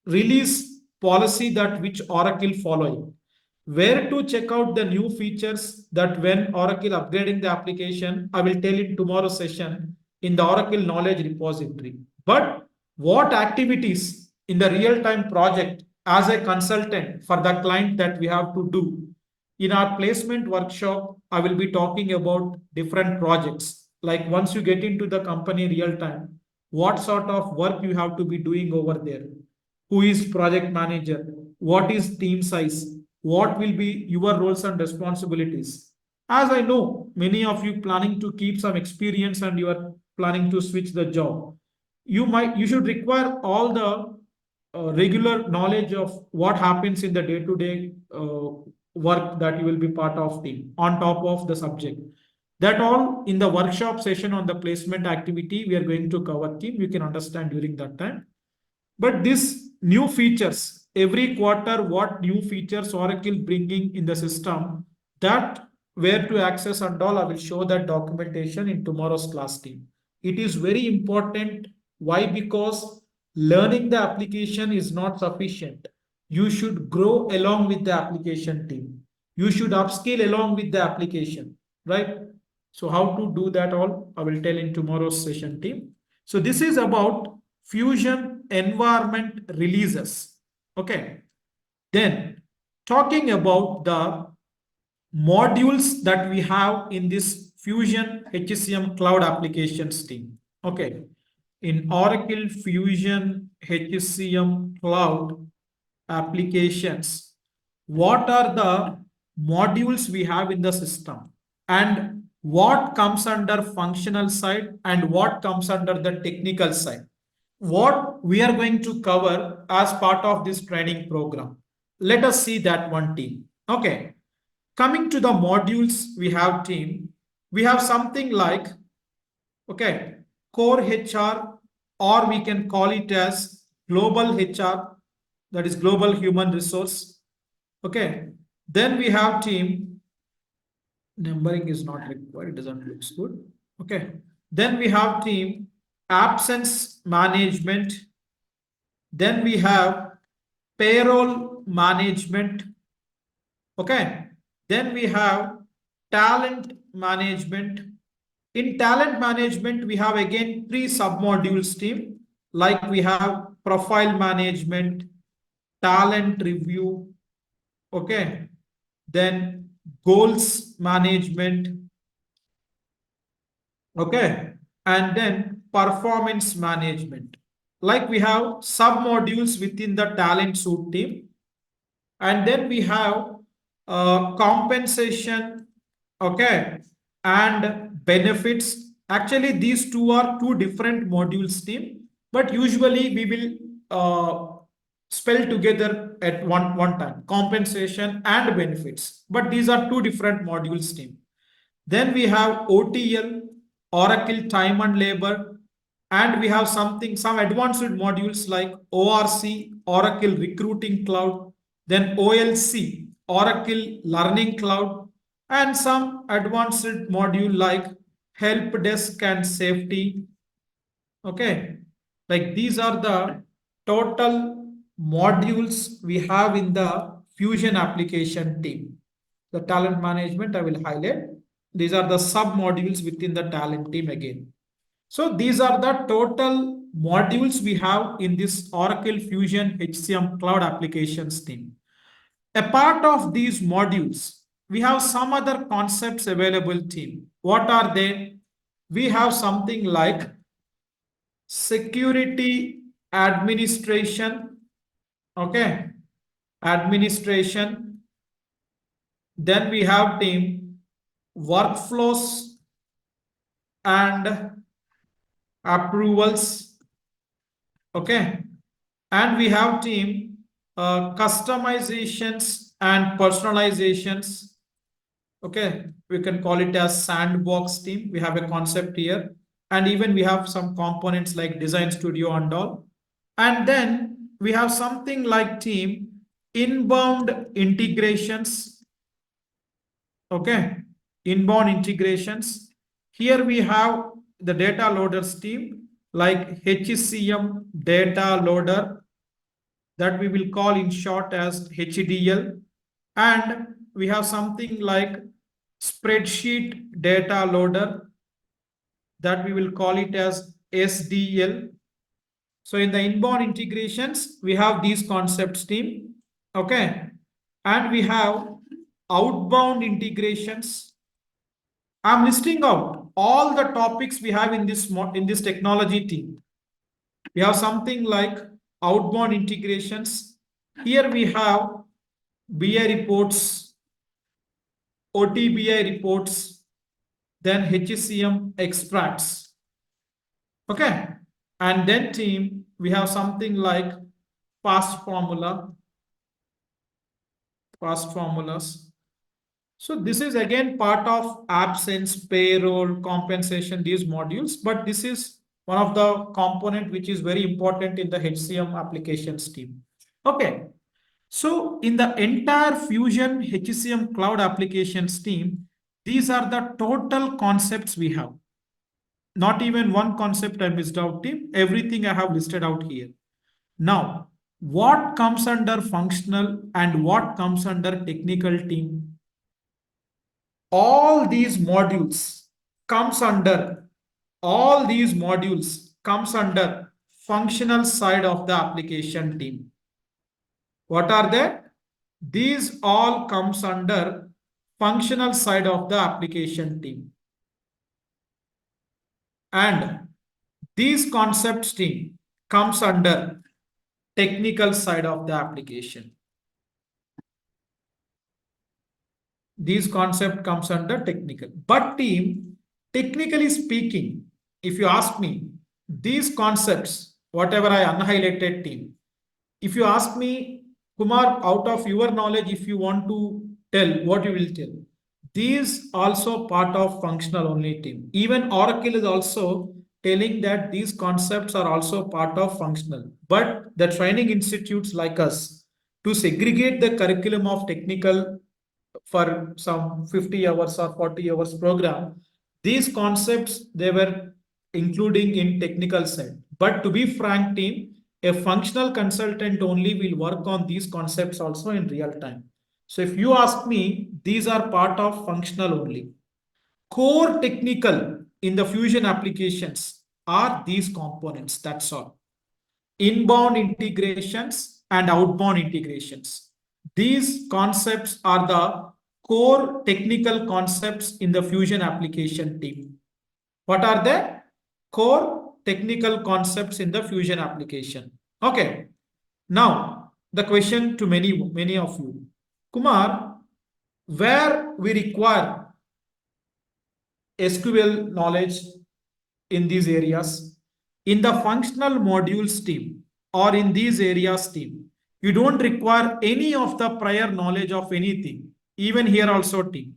release policy that which Oracle following. Where to check out the new features that when Oracle upgrading the application, I will tell in tomorrow's session in the Oracle Knowledge Repository. But what activities in the real-time project as a consultant for the client that we have to do? In our placement workshop, I will be talking about different projects. Like once you get into the company real time, what sort of work you have to be doing over there? Who is project manager? What is team size? What will be your roles and responsibilities? As I know, many of you planning to keep some experience and you are planning to switch the job. You should require all the regular knowledge of what happens in the day-to-day work that you will be part of team on top of the subject. That all in the workshop session on the placement activity we are going to cover team. You can understand during that time. But this new features, every quarter, what new features Oracle bringing in the system, that where to access and all, I will show that documentation in tomorrow's class team. It is very important. Why? Because Learning the application is not sufficient. You should grow along with the application team. You should upskill along with the application, right? So how to do that all, I will tell in tomorrow's session team. So this is about Fusion environment releases. Okay. Then talking about the modules that we have in this Fusion HCM cloud applications team. Okay. In Oracle Fusion HCM cloud applications, what are the modules we have in the system and what comes under functional side and what comes under the technical side? What we are going to cover as part of this training program. Let us see that one team. Okay. Coming to the modules we have team, we have something like, okay, core HR, or we can call it as global HR, that is global human resource. Okay. Then we have team, numbering is not required, it doesn't look good. Okay. Then we have team absence management. Then we have payroll management. Okay. Then we have talent management. In talent management, we have again 3 submodules team, like we have profile management, talent review, okay, then goals management, okay, and then performance management. Like we have submodules within the talent suite team, and then we have compensation, okay, and benefits. Actually, these two are two different modules team, but usually we will spell together at one time, compensation and benefits. But these are two different modules team. Then we have OTL, Oracle Time and Labor, and we have some advanced modules like ORC, Oracle Recruiting Cloud, then OLC, Oracle Learning Cloud, and some advanced module like Help Desk and Safety. Okay, like these are the total modules we have in the Fusion application team. The talent management, I will highlight. These are the sub modules within the talent team again. So these are the total modules we have in this Oracle Fusion HCM cloud applications team. A part of these modules, we have some other concepts available team. What are they? We have something like security administration, okay, administration. Then we have team workflows and approvals, okay, and we have team customizations and personalizations, okay, we can call it as sandbox team. We have a concept here, and even we have some components like design studio and all. And then we have something like team inbound integrations, okay, inbound integrations. Here we have the data loaders team like HCM data loader, that we will call in short as HDL, and we have something like spreadsheet data loader, that we will call it as SDL. So in the inbound integrations, we have these concepts team, okay, and we have outbound integrations. I'm listing out all the topics we have in this technology team. We have something like outbound integrations. Here we have BI reports, OTBI reports, then HCM extracts. Okay. And then team, we have something like fast formulas. So this is again part of absence, payroll, compensation, these modules, but this is one of the component which is very important in the HCM applications team. Okay. So in the entire Fusion HCM cloud applications team, these are the total concepts we have. Not even one concept I missed out team. Everything I have listed out here. Now, what comes under functional and what comes under technical team? All these modules comes under all these modules comes under functional side of the application team. What are they? These all comes under functional side of the application team. And these concepts team comes under technical side of the application. These concept comes under technical. But team, technically speaking, if you ask me, these concepts, whatever I unhighlighted team, if you ask me, Kumar, out of your knowledge, if you want to tell, what you will tell? These also part of functional only team. Even Oracle is also telling that these concepts are also part of functional. But the training institutes like us to segregate the curriculum of technical for some 50 hours or 40 hours program, these concepts they were including in technical side. But to be frank, team, a functional consultant only will work on these concepts also in real time. So if you ask me, these are part of functional only. Core technical in the Fusion applications are these components. That's all. Inbound integrations and outbound integrations. These concepts are the core technical concepts in the Fusion application team. What are the core technical concepts in the Fusion application? Okay. Now, the question to many of you. Kumar, where we require SQL knowledge in these areas? In the functional modules team or in these areas team, you don't require any of the prior knowledge of anything. Even here also team.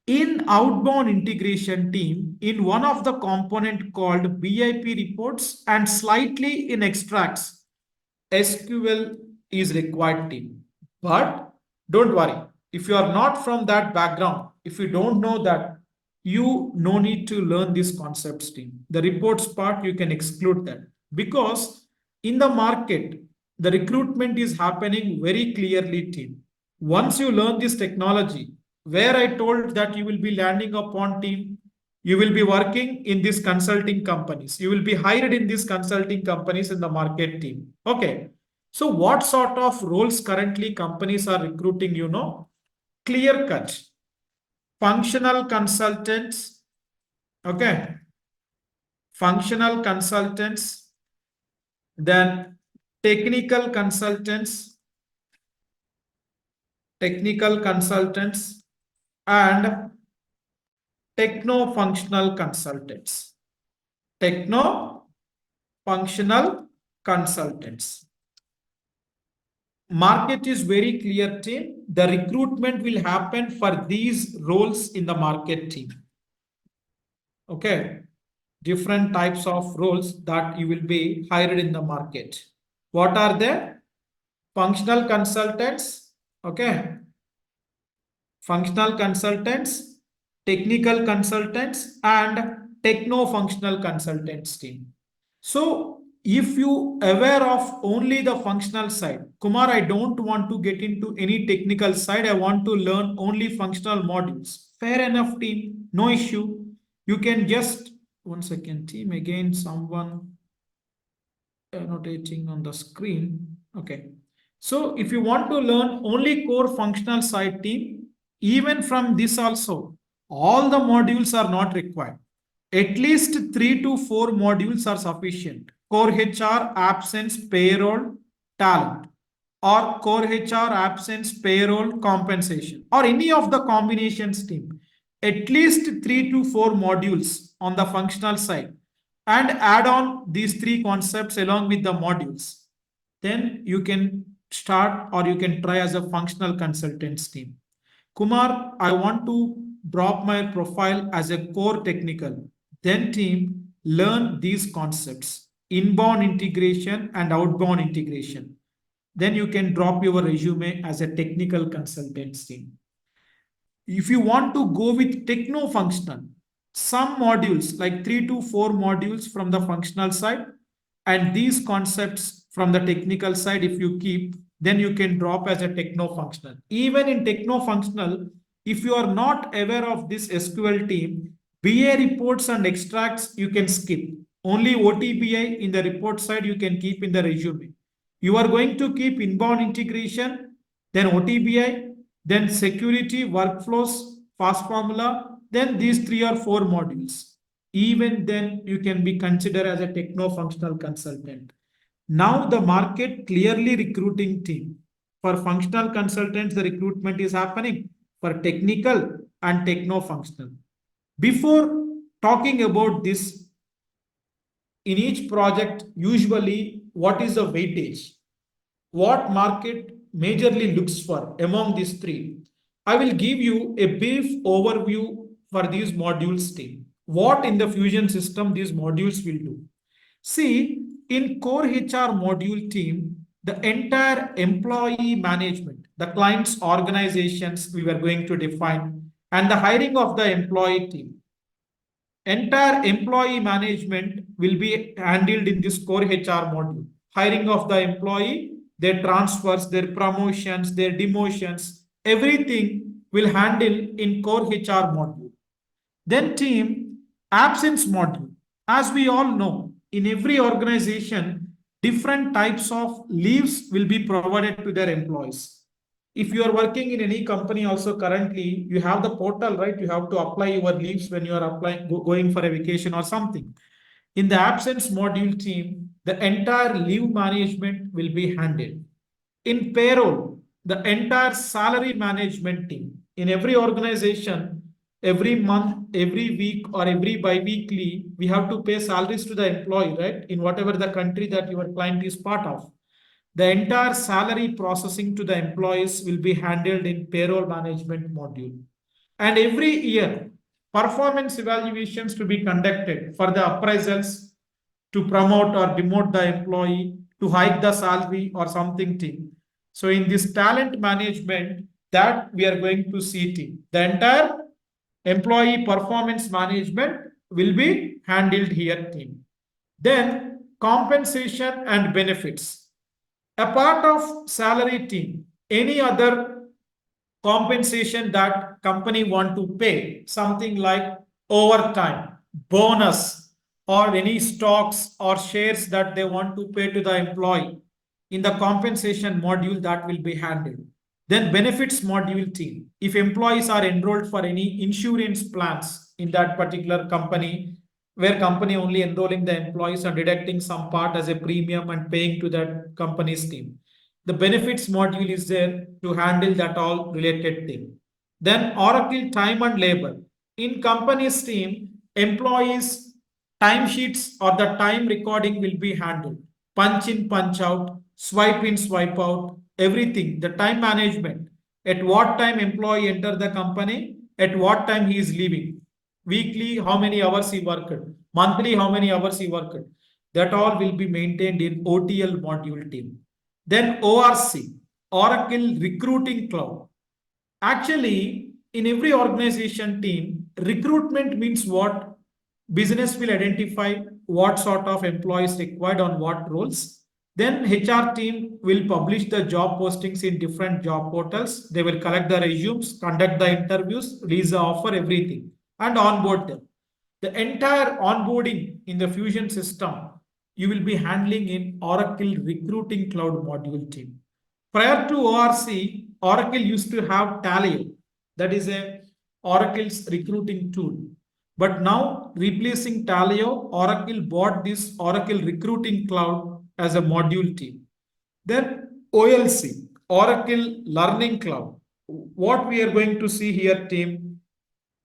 In outbound integration team, in one of the component called BIP reports and slightly in extracts, SQL is required team. But don't worry. If you are not from that background, if you don't know that, you no need to learn this concepts team. The reports part, you can exclude that because in the market, the recruitment is happening very clearly team. Once you learn this technology, where I told that you will be landing upon team, you will be working in these consulting companies. You will be hired in these consulting companies in the market team. Okay. So what sort of roles currently companies are recruiting, Clear cut. Functional consultants. Okay. Functional consultants. Then technical consultants. Technical consultants. And techno-functional consultants. Techno-functional consultants. Market is very clear team. The recruitment will happen for these roles in the market team. Okay. Different types of roles that you will be hired in the market. What are they? Functional consultants. Okay. Functional consultants, technical consultants, and techno-functional consultants team. So if you aware of only the functional side, Kumar, I don't want to get into any technical side. I want to learn only functional modules. Fair enough, team. No issue. You can just, one second, team, again, someone annotating on the screen. Okay. So if you want to learn only core functional side team, even from this also, all the modules are not required. At least 3 to 4 modules are sufficient. Core HR, absence, payroll, talent, or core HR, absence, payroll, compensation, or any of the combinations team. At least 3 to 4 modules on the functional side and add on these 3 concepts along with the modules. Then you can start or you can try as a functional consultants team. Kumar, I want to drop my profile as a core technical. Then team, learn these concepts, inbound integration and outbound integration. Then you can drop your resume as a technical consultants team. If you want to go with techno-functional, some modules like 3 to 4 modules from the functional side And these concepts from the technical side, if you keep, then you can drop as a techno-functional. Even in techno-functional, if you are not aware of this SQL team, BA reports and extracts you can skip. Only OTBI in the report side you can keep in the resume. You are going to keep inbound integration, then OTBI, then security, workflows, fast formula, then these 3 or 4 modules. Even then you can be considered as a techno-functional consultant. Now the market clearly recruiting team. For functional consultants, the recruitment is happening for technical and techno-functional. Before talking about this, in each project, usually what is the weightage? What market majorly looks for among these 3? I will give you a brief overview for these modules team. What in the Fusion system these modules will do. See, in core HR module team, the entire employee management, the client's organizations we were going to define, and the hiring of the employee team. Entire employee management will be handled in this core HR module. Hiring of the employee, their transfers, their promotions, their demotions, everything will handle in core HR module. Then team absence module. As we all know, in every organization, different types of leaves will be provided to their employees. If you are working in any company also currently, you have the portal, right? You have to apply your leaves when you are applying, going for a vacation or something. In the absence module team, the entire leave management will be handled. In payroll, the entire salary management team. In every organization, every month, every week, or every bi-weekly, we have to pay salaries to the employee, right? In whatever the country that your client is part of. The entire salary processing to the employees will be handled in payroll management module. And every year, performance evaluations to be conducted for the appraisals to promote or demote the employee, to hike the salary or something team. So in this talent management, that we are going to see team. The entire employee performance management will be handled here team. Then compensation and benefits. A part of salary team, any other compensation that company want to pay, something like overtime, bonus, or any stocks or shares that they want to pay to the employee, in the compensation module that will be handled. Then benefits module team. If employees are enrolled for any insurance plans in that particular company, where company only enrolling the employees and deducting some part as a premium and paying to that company's team. The benefits module is there to handle that all related thing. Then Oracle time and labor. In company's team, employees timesheets or the time recording will be handled. Punch in, punch out, swipe in, swipe out, everything. The time management. At what time employee enter the company, at what time he is leaving. Weekly, how many hours he worked. Monthly, how many hours he worked. That all will be maintained in OTL module team. Then ORC, Oracle Recruiting Cloud. Actually, in every organization team, recruitment means what? Business will identify what sort of employees required on what roles. Then HR team will publish the job postings in different job portals. They will collect the resumes, conduct the interviews, release the offer, everything, and onboard them. The entire onboarding in the Fusion system, you will be handling in Oracle Recruiting Cloud module team. Prior to ORC, Oracle used to have Taleo, that is a Oracle's recruiting tool. But now replacing Taleo, Oracle bought this Oracle Recruiting Cloud as a module team. Then OLC, Oracle Learning Cloud. What we are going to see here team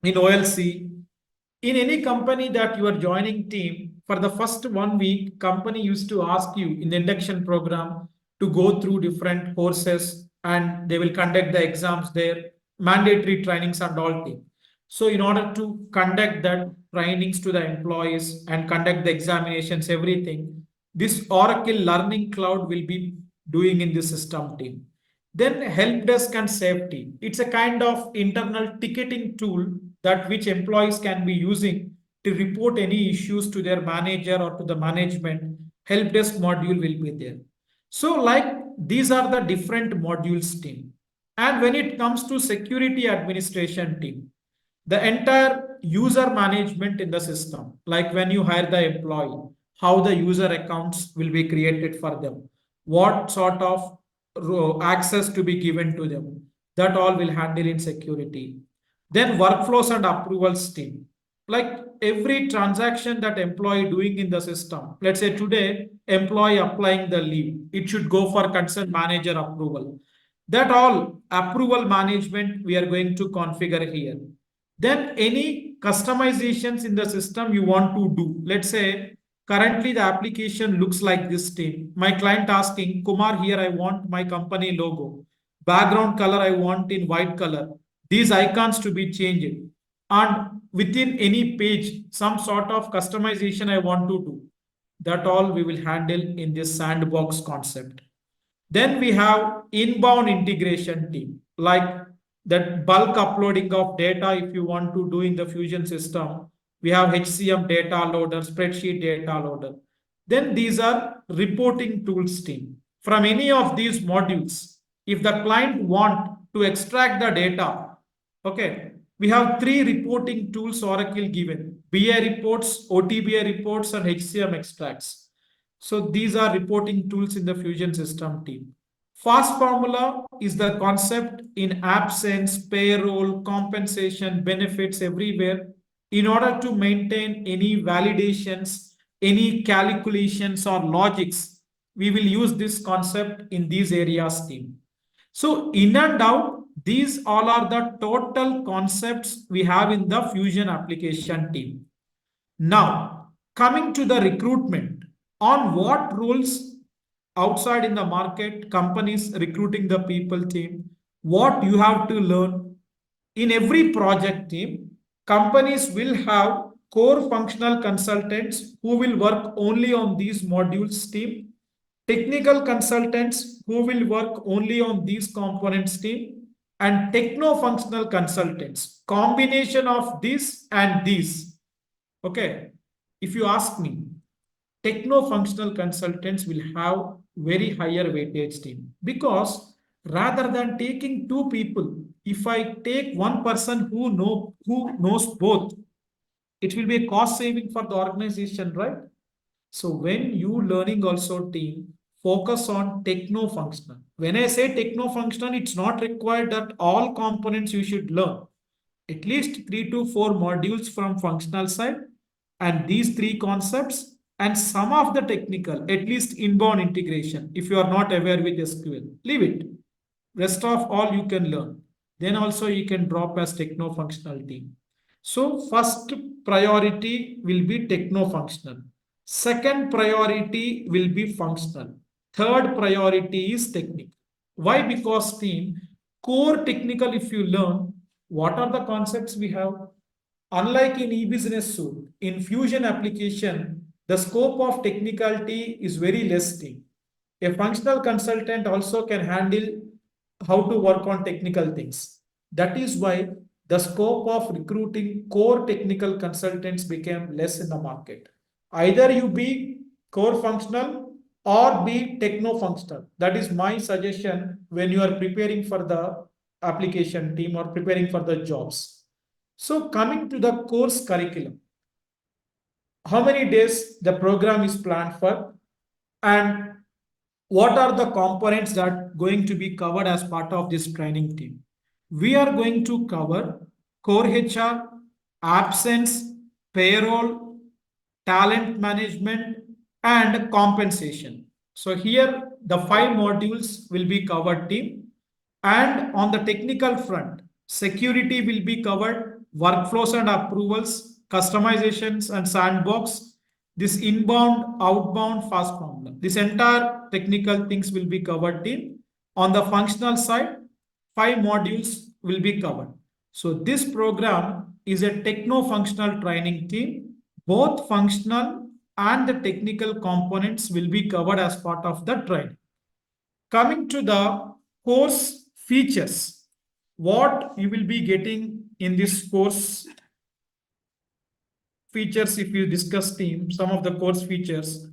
in OLC, in any company that you are joining team, for the first 1 week, company used to ask you in the induction program to go through different courses and they will conduct the exams there, mandatory trainings and all things. So in order to conduct that trainings to the employees and conduct the examinations, everything, this Oracle Learning Cloud will be doing in the system team. Then help desk and safety. It's a kind of internal ticketing tool that which employees can be using to report any issues to their manager or to the management help desk module will be there. So like these are the different modules team. And when it comes to security administration team, the entire user management in the system, like when you hire the employee, how the user accounts will be created for them, what sort of access to be given to them, that all will handle in security. Then workflows and approvals team, like every transaction that employee doing in the system, let's say today employee applying the leave, it should go for concerned manager approval. That all approval management we are going to configure here. Then any customizations in the system you want to do. Let's say currently the application looks like this team. My client asking, Kumar, here I want my company logo. Background color I want in white color. These icons to be changed. And within any page, some sort of customization I want to do. That all we will handle in this sandbox concept. Then we have inbound integration team, like that bulk uploading of data if you want to do in the Fusion system. We have HCM data loader, spreadsheet data loader. Then these are reporting tools team. From any of these modules, if the client want to extract the data, okay, we have three reporting tools Oracle given: BI reports, OTBI reports, and HCM extracts. So these are reporting tools in the Fusion system team. Fast formula is the concept in absence, payroll, compensation, benefits everywhere. In order to maintain any validations, any calculations or logics, we will use this concept in these areas team. So in and out, these all are the total concepts we have in the Fusion application team. Now, coming to the recruitment, on what roles outside in the market, companies recruiting the people team, what you have to learn in every project team, companies will have core functional consultants who will work only on these modules team, technical consultants who will work only on these components team, and techno-functional consultants, combination of this and these. Okay, if you ask me, techno-functional consultants will have very higher weightage team, because rather than taking two people, if I take one person who knows both, it will be a cost saving for the organization, right? So when you learning also team, focus on techno-functional. When I say techno-functional, it's not required that all components you should learn. At least 3 to 4 modules from functional side, and these three concepts, and some of the technical, at least inbound integration. If you are not aware with SQL, leave it. Rest of all you can learn. Then also you can drop as techno-functional team. So first priority will be techno-functional. Second priority will be functional. Third priority is technical. Why? Because team, core technical, if you learn, what are the concepts we have? Unlike in e-business suite, in Fusion application, the scope of technicality is very less team. A functional consultant also can handle how to work on technical things. That is why the scope of recruiting core technical consultants became less in the market. Either you be core functional or be techno functional. That is my suggestion when you are preparing for the application team or preparing for the jobs. So coming to the course curriculum, how many days the program is planned for, and what are the components that going to be covered as part of this training team? We are going to cover core HR, absence, payroll, talent management, and compensation. So here the 5 modules will be covered team. And on the technical front, security will be covered, workflows and approvals, customizations and sandbox, this inbound, outbound, fast formula. This entire technical things will be covered in. On the functional side, 5 modules will be covered. So this program is a techno-functional training team. Both functional and the technical components will be covered as part of the training. Coming to the course features, what you will be getting in this course features, if you discuss team, some of the course features.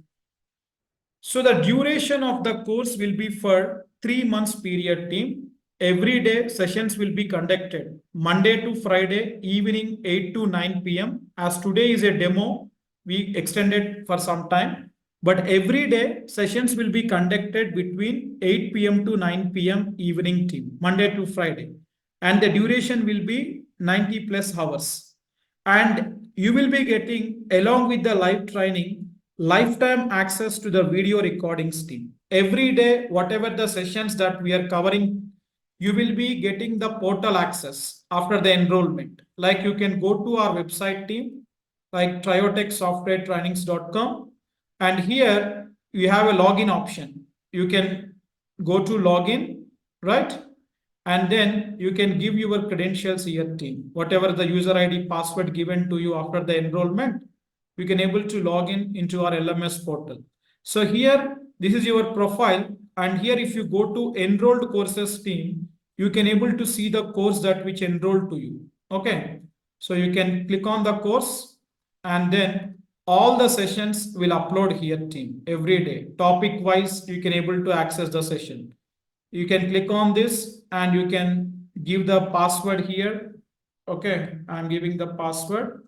So the duration of the course will be for 3 months period, team. Every day sessions will be conducted Monday to Friday evening 8 to 9 p.m. As today is a demo, we extended for some time. But every day sessions will be conducted between 8 p.m. to 9 p.m. evening, team, Monday to Friday. And the duration will be 90 plus hours. And you will be getting, along with the live training, lifetime access to the video recordings, team. Every day, whatever the sessions that we are covering, you will be getting the portal access after the enrollment. Like you can go to our website, team, like triotechsoftwaretrainings.com, and here you have a login option. You can go to login, right? And then you can give your credentials here, team. Whatever the user ID password given to you after the enrollment, you can able to log in into our LMS portal. So here, this is your profile. And here, if you go to enrolled courses, team, you can able to see the course that which enrolled to you. Okay. So you can click on the course, and then all the sessions will upload here, team, every day. Topic wise, you can able to access the session. You can click on this and you can give the password here. Okay, I'm giving the password,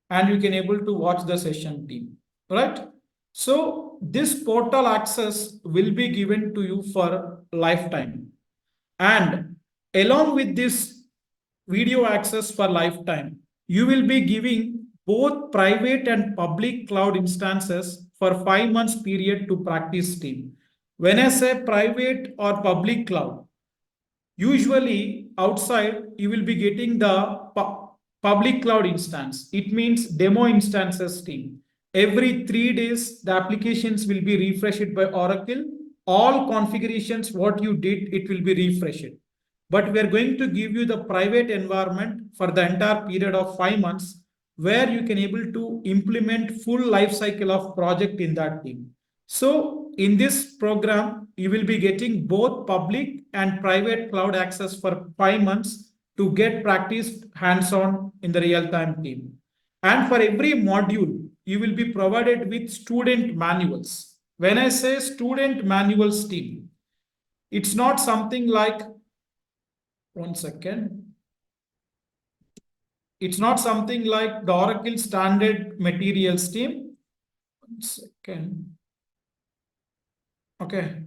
and you can able to watch the session, team, right? So this portal access will be given to you for lifetime. And along with this video access for lifetime, you will be giving both private and public cloud instances for 5 months period to practice, team. When I say private or public cloud, usually outside you will be getting the public cloud instance. It means demo instances, team. Every 3 days, the applications will be refreshed by Oracle. All configurations, what you did, it will be refreshed. But we are going to give you the private environment for the entire period of 5 months, where you can able to implement full life cycle of project in that team. So in this program, you will be getting both public and private cloud access for 5 months to get practiced hands-on in the real-time team. And for every module, you will be provided with student manuals. When I say student manuals, team, it's not something like, one second. It's not something like the Oracle standard materials, team. One second. Okay.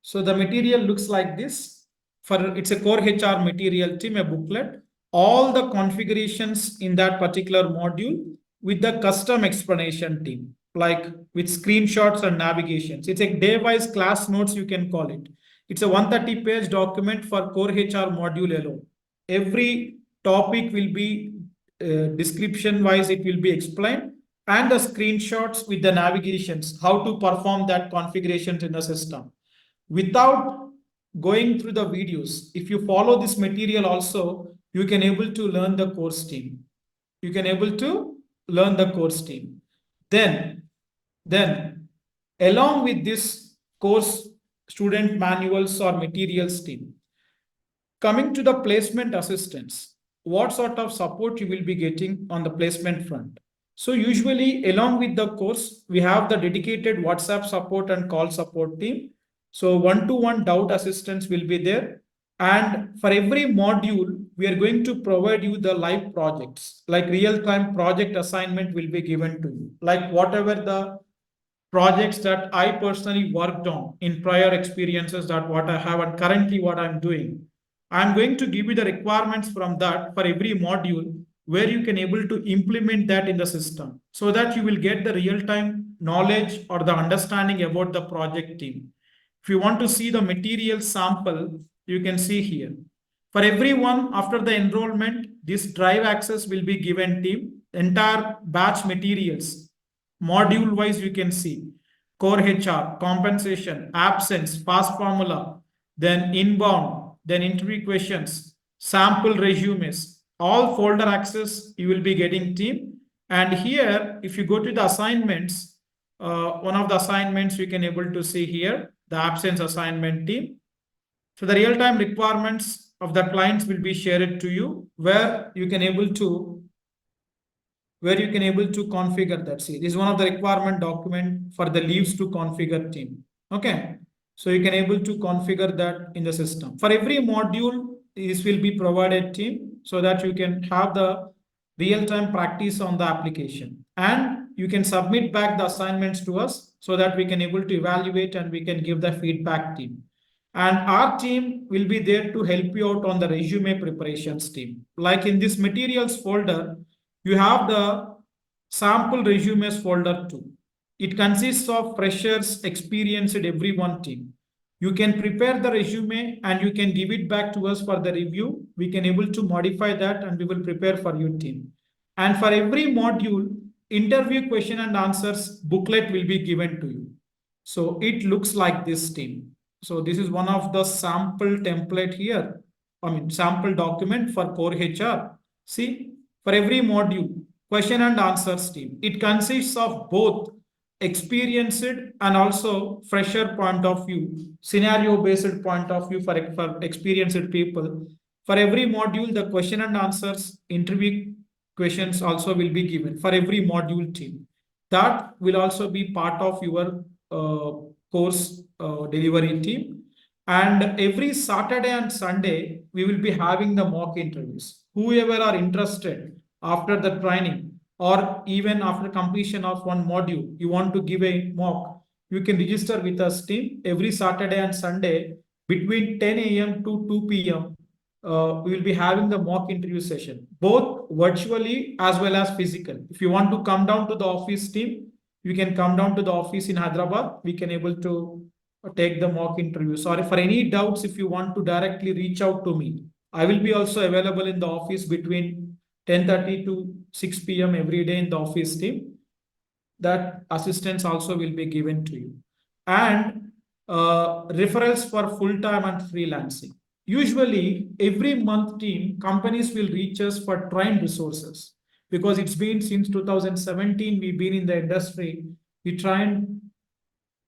So the material looks like this. It's a core HR material, team, a booklet. All the configurations in that particular module with the custom explanation, team, like with screenshots and navigations. It's a day-wise class notes, you can call it. It's a 130-page document for core HR module alone. Every topic will be description-wise, it will be explained, and the screenshots with the navigations, how to perform that configurations in the system. Without going through the videos, if you follow this material also, you can able to learn the course, team. You can able to learn the course, team. Then along with this course student manuals or materials, team, coming to the placement assistance, what sort of support you will be getting on the placement front? So usually along with the course, we have the dedicated WhatsApp support and call support team. So one-to-one doubt assistance will be there. And for every module, we are going to provide you the live projects, like real-time project assignment will be given to you. Like whatever the projects that I personally worked on in prior experiences, that what I have and currently what I'm doing, I'm going to give you the requirements from that for every module, where you can able to implement that in the system, so that you will get the real-time knowledge or the understanding about the project, team. If you want to see the material sample, you can see here. For everyone after the enrollment, this drive access will be given, team. Entire batch materials, module wise, you can see core HR, compensation, absence, fast formula, then inbound, then interview questions, sample resumes, all folder access you will be getting, team. And here, if you go to the assignments, one of the assignments you can able to see here, the absence assignment, team. So the real-time requirements of the clients will be shared to you, where you can able to where you can able to configure that. See, this is one of the requirement document for the leaves to configure team. Okay. So you can able to configure that in the system. For every module, this will be provided team so that you can have the real-time practice on the application. And you can submit back the assignments to us so that we can able to evaluate and we can give the feedback team. And our team will be there to help you out on the resume preparations team. Like in this materials folder, you have the sample resumes folder too. It consists of freshers, experienced everyone team. You can prepare the resume and you can give it back to us for the review. We can able to modify that and we will prepare for your team. And for every module, interview question and answers booklet will be given to you. So it looks like this team. So this is one of the sample template here. I mean, sample document for core HR. See, for every module, question and answers team. It consists of both experienced and also fresher point of view, scenario based point of view for experienced people. For every module, the question and answers interview questions also will be given for every module team. That will also be part of your course delivery team. And every Saturday and Sunday, we will be having the mock interviews. Whoever are interested after the training or even after completion of one module, you want to give a mock, you can register with us team every Saturday and Sunday between 10 a.m. to 2 p.m. We will be having the mock interview session, both virtually as well as physical. If you want to come down to the office team, you can come down to the office in Hyderabad. We can able to take the mock interview. Sorry, for any doubts, if you want to directly reach out to me, I will be also available in the office between 10:30 to 6 p.m. every day in the office team. That assistance also will be given to you. And referrals for full-time and freelancing. Usually, every month team, companies will reach us for trained resources because it's been since 2017, we've been in the industry. We trained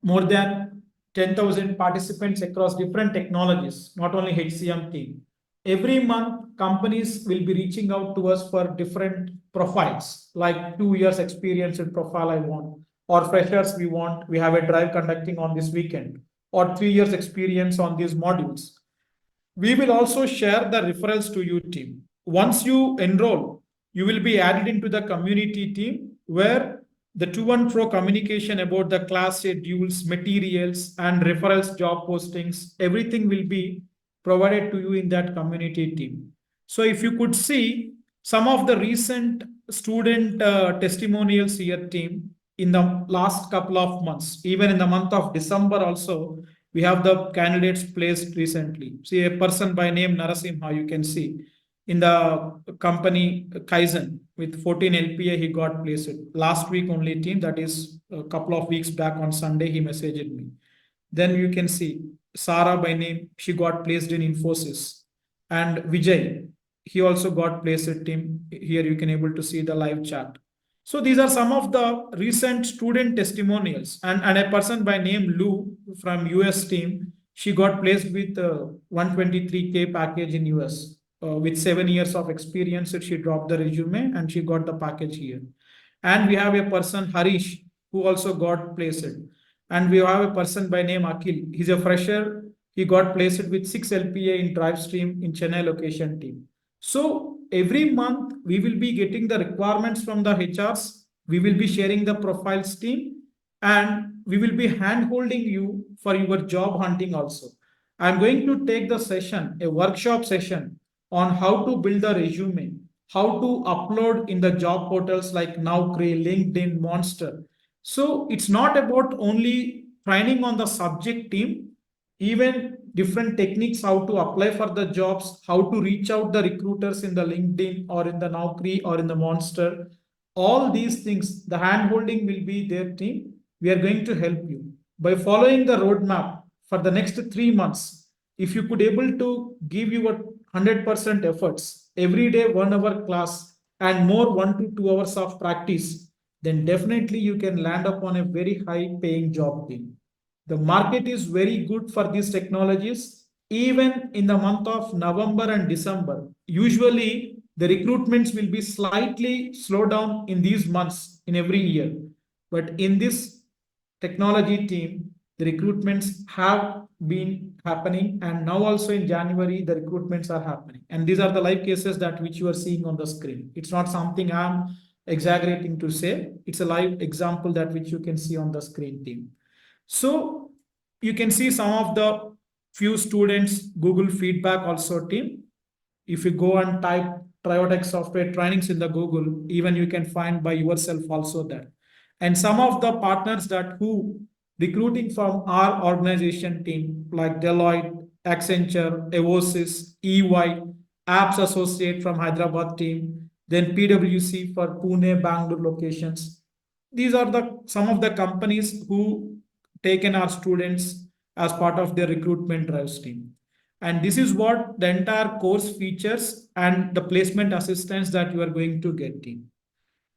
more than 10,000 participants across different technologies, not only HCM team. Every month, companies will be reaching out to us for different profiles, like 2 years experience in profile I want, or freshers we want, we have a drive conducting on this weekend, or 3 years experience on these modules. We will also share the referrals to you team. Once you enroll, you will be added into the community team where the to and fro communication about the class schedules, materials, and referrals, job postings, everything will be provided to you in that community team. So if you could see some of the recent student testimonials here team in the last couple of months, even in the month of December also, we have the candidates placed recently. See a person by name Narasimha, you can see in the company Kaizen with 14 LPA, he got placed. Last week only team, that is a couple of weeks back on Sunday, he messaged me. Then you can see Sara by name, she got placed in Infosys. And Vijay, he also got placed at team. Here you can able to see the live chat. So these are some of the recent student testimonials. And a person by name Lou from US team, she got placed with 123K package in US. With 7 years of experience, she dropped the resume and she got the package here. And we have a person, Harish, who also got placed. And we have a person by name Akil. He's a fresher. He got placed with 6 LPA in DriveStream in Chennai location team. So every month we will be getting the requirements from the HRs. We will be sharing the profiles team and we will be hand-holding you for your job hunting also. I'm going to take the session, a workshop session on how to build a resume, how to upload in the job portals like Naukri, LinkedIn, Monster. So it's not about only training on the subject team, even different techniques, how to apply for the jobs, how to reach out the recruiters in the LinkedIn or in the Naukri or in the Monster. All these things, the hand-holding will be their team. We are going to help you. By following the roadmap for the next 3 months, if you could able to give your 100% efforts, every day 1 hour class and more 1 to 2 hours of practice, then definitely you can land upon a very high paying job team. The market is very good for these technologies. Even in the month of November and December, usually the recruitments will be slightly slowed down in these months in every year. But in this technology team, the recruitments have been happening, and now also in January, the recruitments are happening. And these are the live cases that which you are seeing on the screen. It's not something I'm exaggerating to say. It's a live example that which you can see on the screen, team. So you can see some of the few students Google feedback also, team. If you go and type TryoTech software trainings in the Google, even you can find by yourself also that. And some of the partners that who recruiting from our organization team like Deloitte, Accenture, Evosys, EY, Apps Associate from Hyderabad team, then PwC for Pune, Bangalore locations. These are the some of the companies who taken our students as part of their recruitment drives team. And this is what the entire course features and the placement assistance that you are going to get in.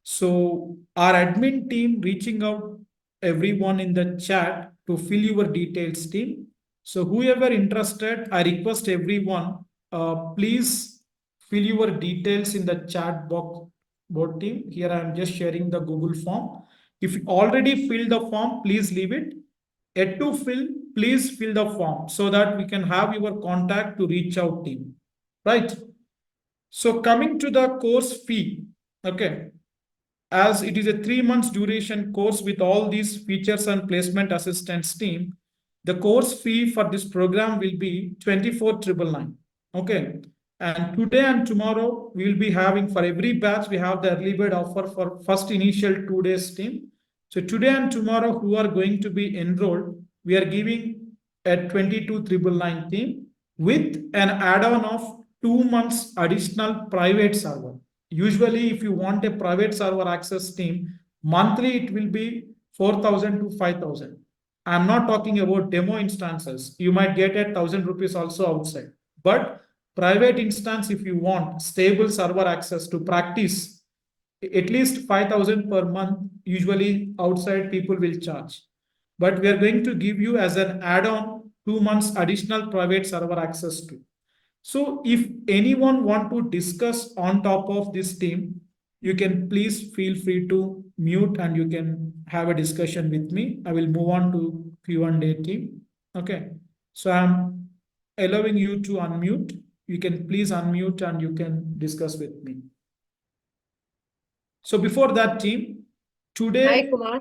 So our admin team reaching out everyone in the chat to fill your details, team. So whoever interested, I request everyone, please fill your details in the chat box board, team. Here I am just sharing the Google form. If you already filled the form, please leave it. Yet to fill, please fill the form so that we can have your contact to reach out, team. Right? So coming to the course fee, okay, as it is a 3 months duration course with all these features and placement assistance team, the course fee for this program will be 24,999. Okay. And today and tomorrow we will be having, for every batch, we have the early bird offer for first initial 2 days, team. So today and tomorrow who are going to be enrolled, we are giving a 22,999 team with an add-on of 2 months additional private server. Usually, if you want a private server access team, monthly it will be 4,000 to 5,000. I'm not talking about demo instances. You might get ₹1,000 also outside. But private instance, if you want stable server access to practice, at least 5,000 per month, usually outside people will charge. But we are going to give you as an add-on 2 months additional private server access to. So if anyone want to discuss on top of this team, you can please feel free to mute and you can have a discussion with me. I will move on to Q&A team. Okay. So I'm allowing you to unmute. You can please unmute and you can discuss with me. So before that, team, today. Hi, Kumar.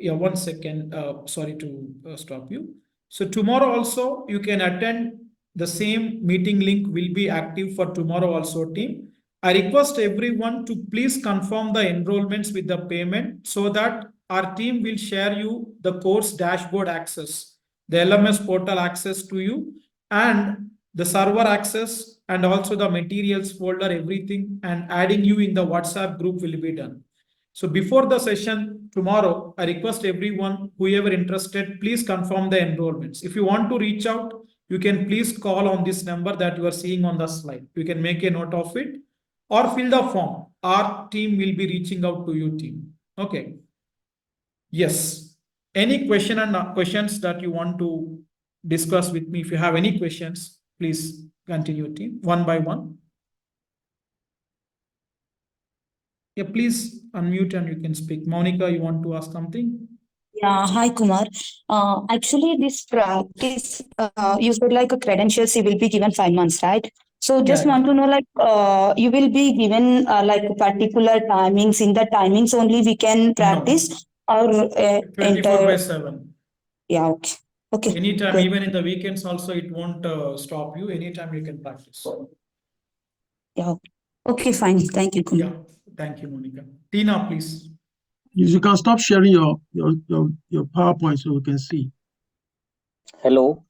Yeah, 1 second. Sorry to stop you. So tomorrow also you can attend. The same meeting link will be active for tomorrow also, team. I request everyone to please confirm the enrollments with the payment so that our team will share you the course dashboard access, the LMS portal access to you, and the server access, and also the materials folder, everything, and adding you in the WhatsApp group will be done. So before the session tomorrow, I request everyone, whoever interested, please confirm the enrollments. If you want to reach out, you can please call on this number that you are seeing on the slide. You can make a note of it or fill the form. Our team will be reaching out to you, team. Okay. Yes. Any question and questions that you want to discuss with me? If you have any questions, please continue, team, one by one. Yeah, please unmute and you can speak. Monica, you want to ask something? Yeah, hi Kumar. Actually, this practice, you said like a credentials, you will be given 5 months, right? So just Yeah. want to know, like, you will be given like particular timings. In the timings only we can practice, or 24/7. Yeah, okay. Okay. Anytime, Good. even in the weekends also, it won't stop you. Anytime you can practice. Yeah. Okay, fine. Thank you, Kumar. Yeah, thank you, Monica. Tina, please. You can stop sharing your PowerPoint so we can see. Hello.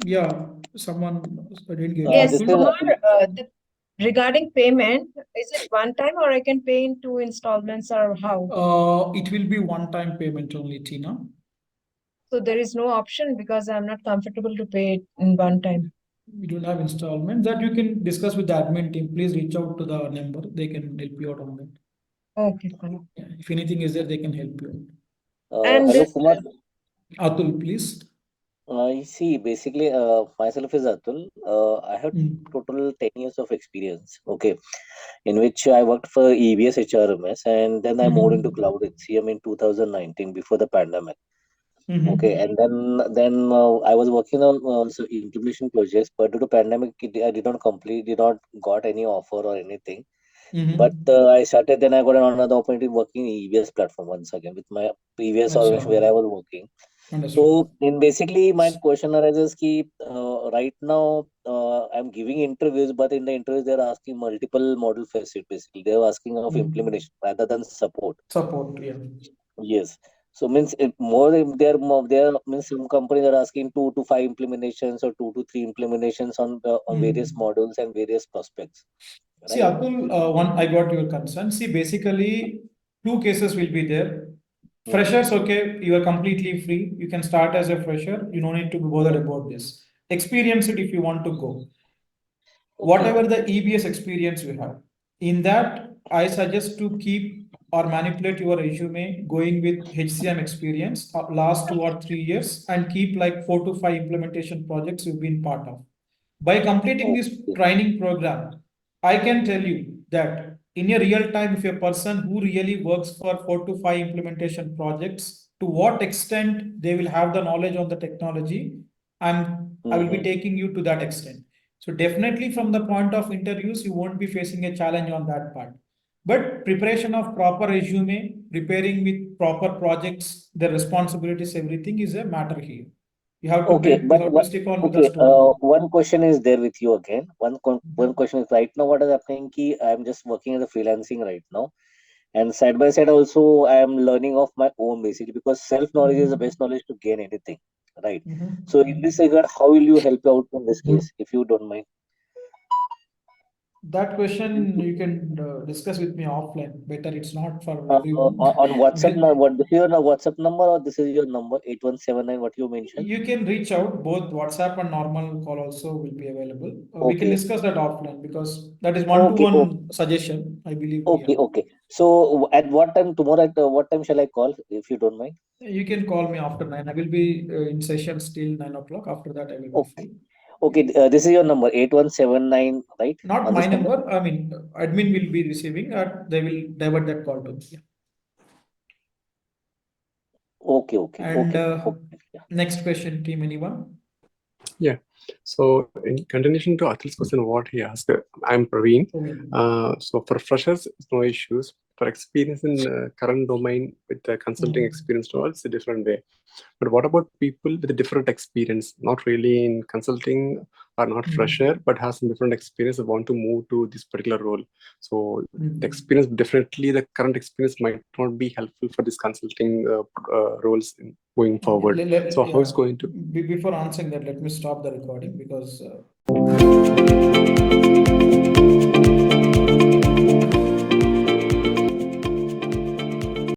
Yeah, someone didn't get Yes, This is Kumar, regarding payment, is it one time or I can pay in 2 installments or how? It will be one-time payment only, Tina. So there is no option because I'm not comfortable to pay it in one time. We don't have installment. That you can discuss with the admin team. Please reach out to the number. They can help you out on that. Okay, fine. Yeah, if anything is there, they can help you out. And hello, this, Kumar. Atul, please. You see, basically, myself is Atul. I have Mm, total 10 years of experience, okay, in which I worked for EBS HRMS and then I moved into mhm, Cloud HCM in 2019 before the pandemic. Okay, mhm, and then I was working on so implementation projects, but due to pandemic, I did not complete, did not got any offer or anything. But mhm. I started, then I got another opportunity working in EBS platform once again with my previous organization where Acha, I was working. understood. So, in basically, my question arises ki right now I'm giving interviews, but in the interviews they're asking multiple model facets. Basically, they're asking of Mm, implementation rather than support. support, yeah. Yes. So means it more if there means some companies are asking 2 to 5 implementations or 2 to 3 implementations on various Mm. models and various prospects, See, right? Atul, I got your concern. See, basically, two cases will be there. Mm-hmm. Freshers, okay, you are completely free. You can start as a fresher. You don't need to be bothered about this. Experience it if you want to go. Okay. Whatever the EBS experience you have. In that, I suggest to keep or manipulate your resume going with HCM experience last 2 or 3 years and keep like 4 to 5 implementation projects you've been part of. By completing this Okay. training program, I can tell you that in a real time, if a person who really works for 4 to 5 implementation projects, to what extent they will have the knowledge on the technology, I will be Mm-hmm. taking you to that extent. So definitely from the point of interviews, you won't be facing a challenge on that part. But preparation of proper resume, preparing with proper projects, the responsibilities, everything is a matter here. Okay, You but have to stick on with the okay, story. one question is there with you again. One Mhm. question is right now what is happening ki I'm just working as a freelancing right now. And side by side also I am learning of my own basically because self knowledge is the Mhm. best knowledge to gain anything, right? So in this Mhm. regard, how will you help out in this case if you don't mind? That question you can discuss with me offline. Better, it's not for everyone. On WhatsApp, Well, what this is your WhatsApp number or this is your number 8179? What you mentioned? you can reach out. Both WhatsApp and normal call also will be available. We can Okay, discuss that offline because that is okay, okay, one-to-one suggestion, I believe. Yeah. okay, okay. So at what time tomorrow? At what time shall I call if you don't mind? You can call me after 9. I will be in sessions till 9 o'clock. After that, I will be Okay, free. Yeah. okay. This is your number 8179, right? Not On my this number. number. I mean, admin will be receiving. They will divert that call to me. Yeah. Okay, okay, And okay, okay. Yeah. next question, team, anyone? Yeah. So in continuation to Atul's question, what he asked, I'm Praveen. Praveen. So for freshers, no issues. For experience in current domain with the consulting Mhm. experience, it's a different way. But what about people with a different experience, not really in consulting or not Mhm. fresher, but has some different experience and want to move to this particular role? So the Mhm. experience, definitely the current experience might not be helpful for this consulting roles going Okay, forward. So how is yeah. going to? Before answering that, let me stop the recording because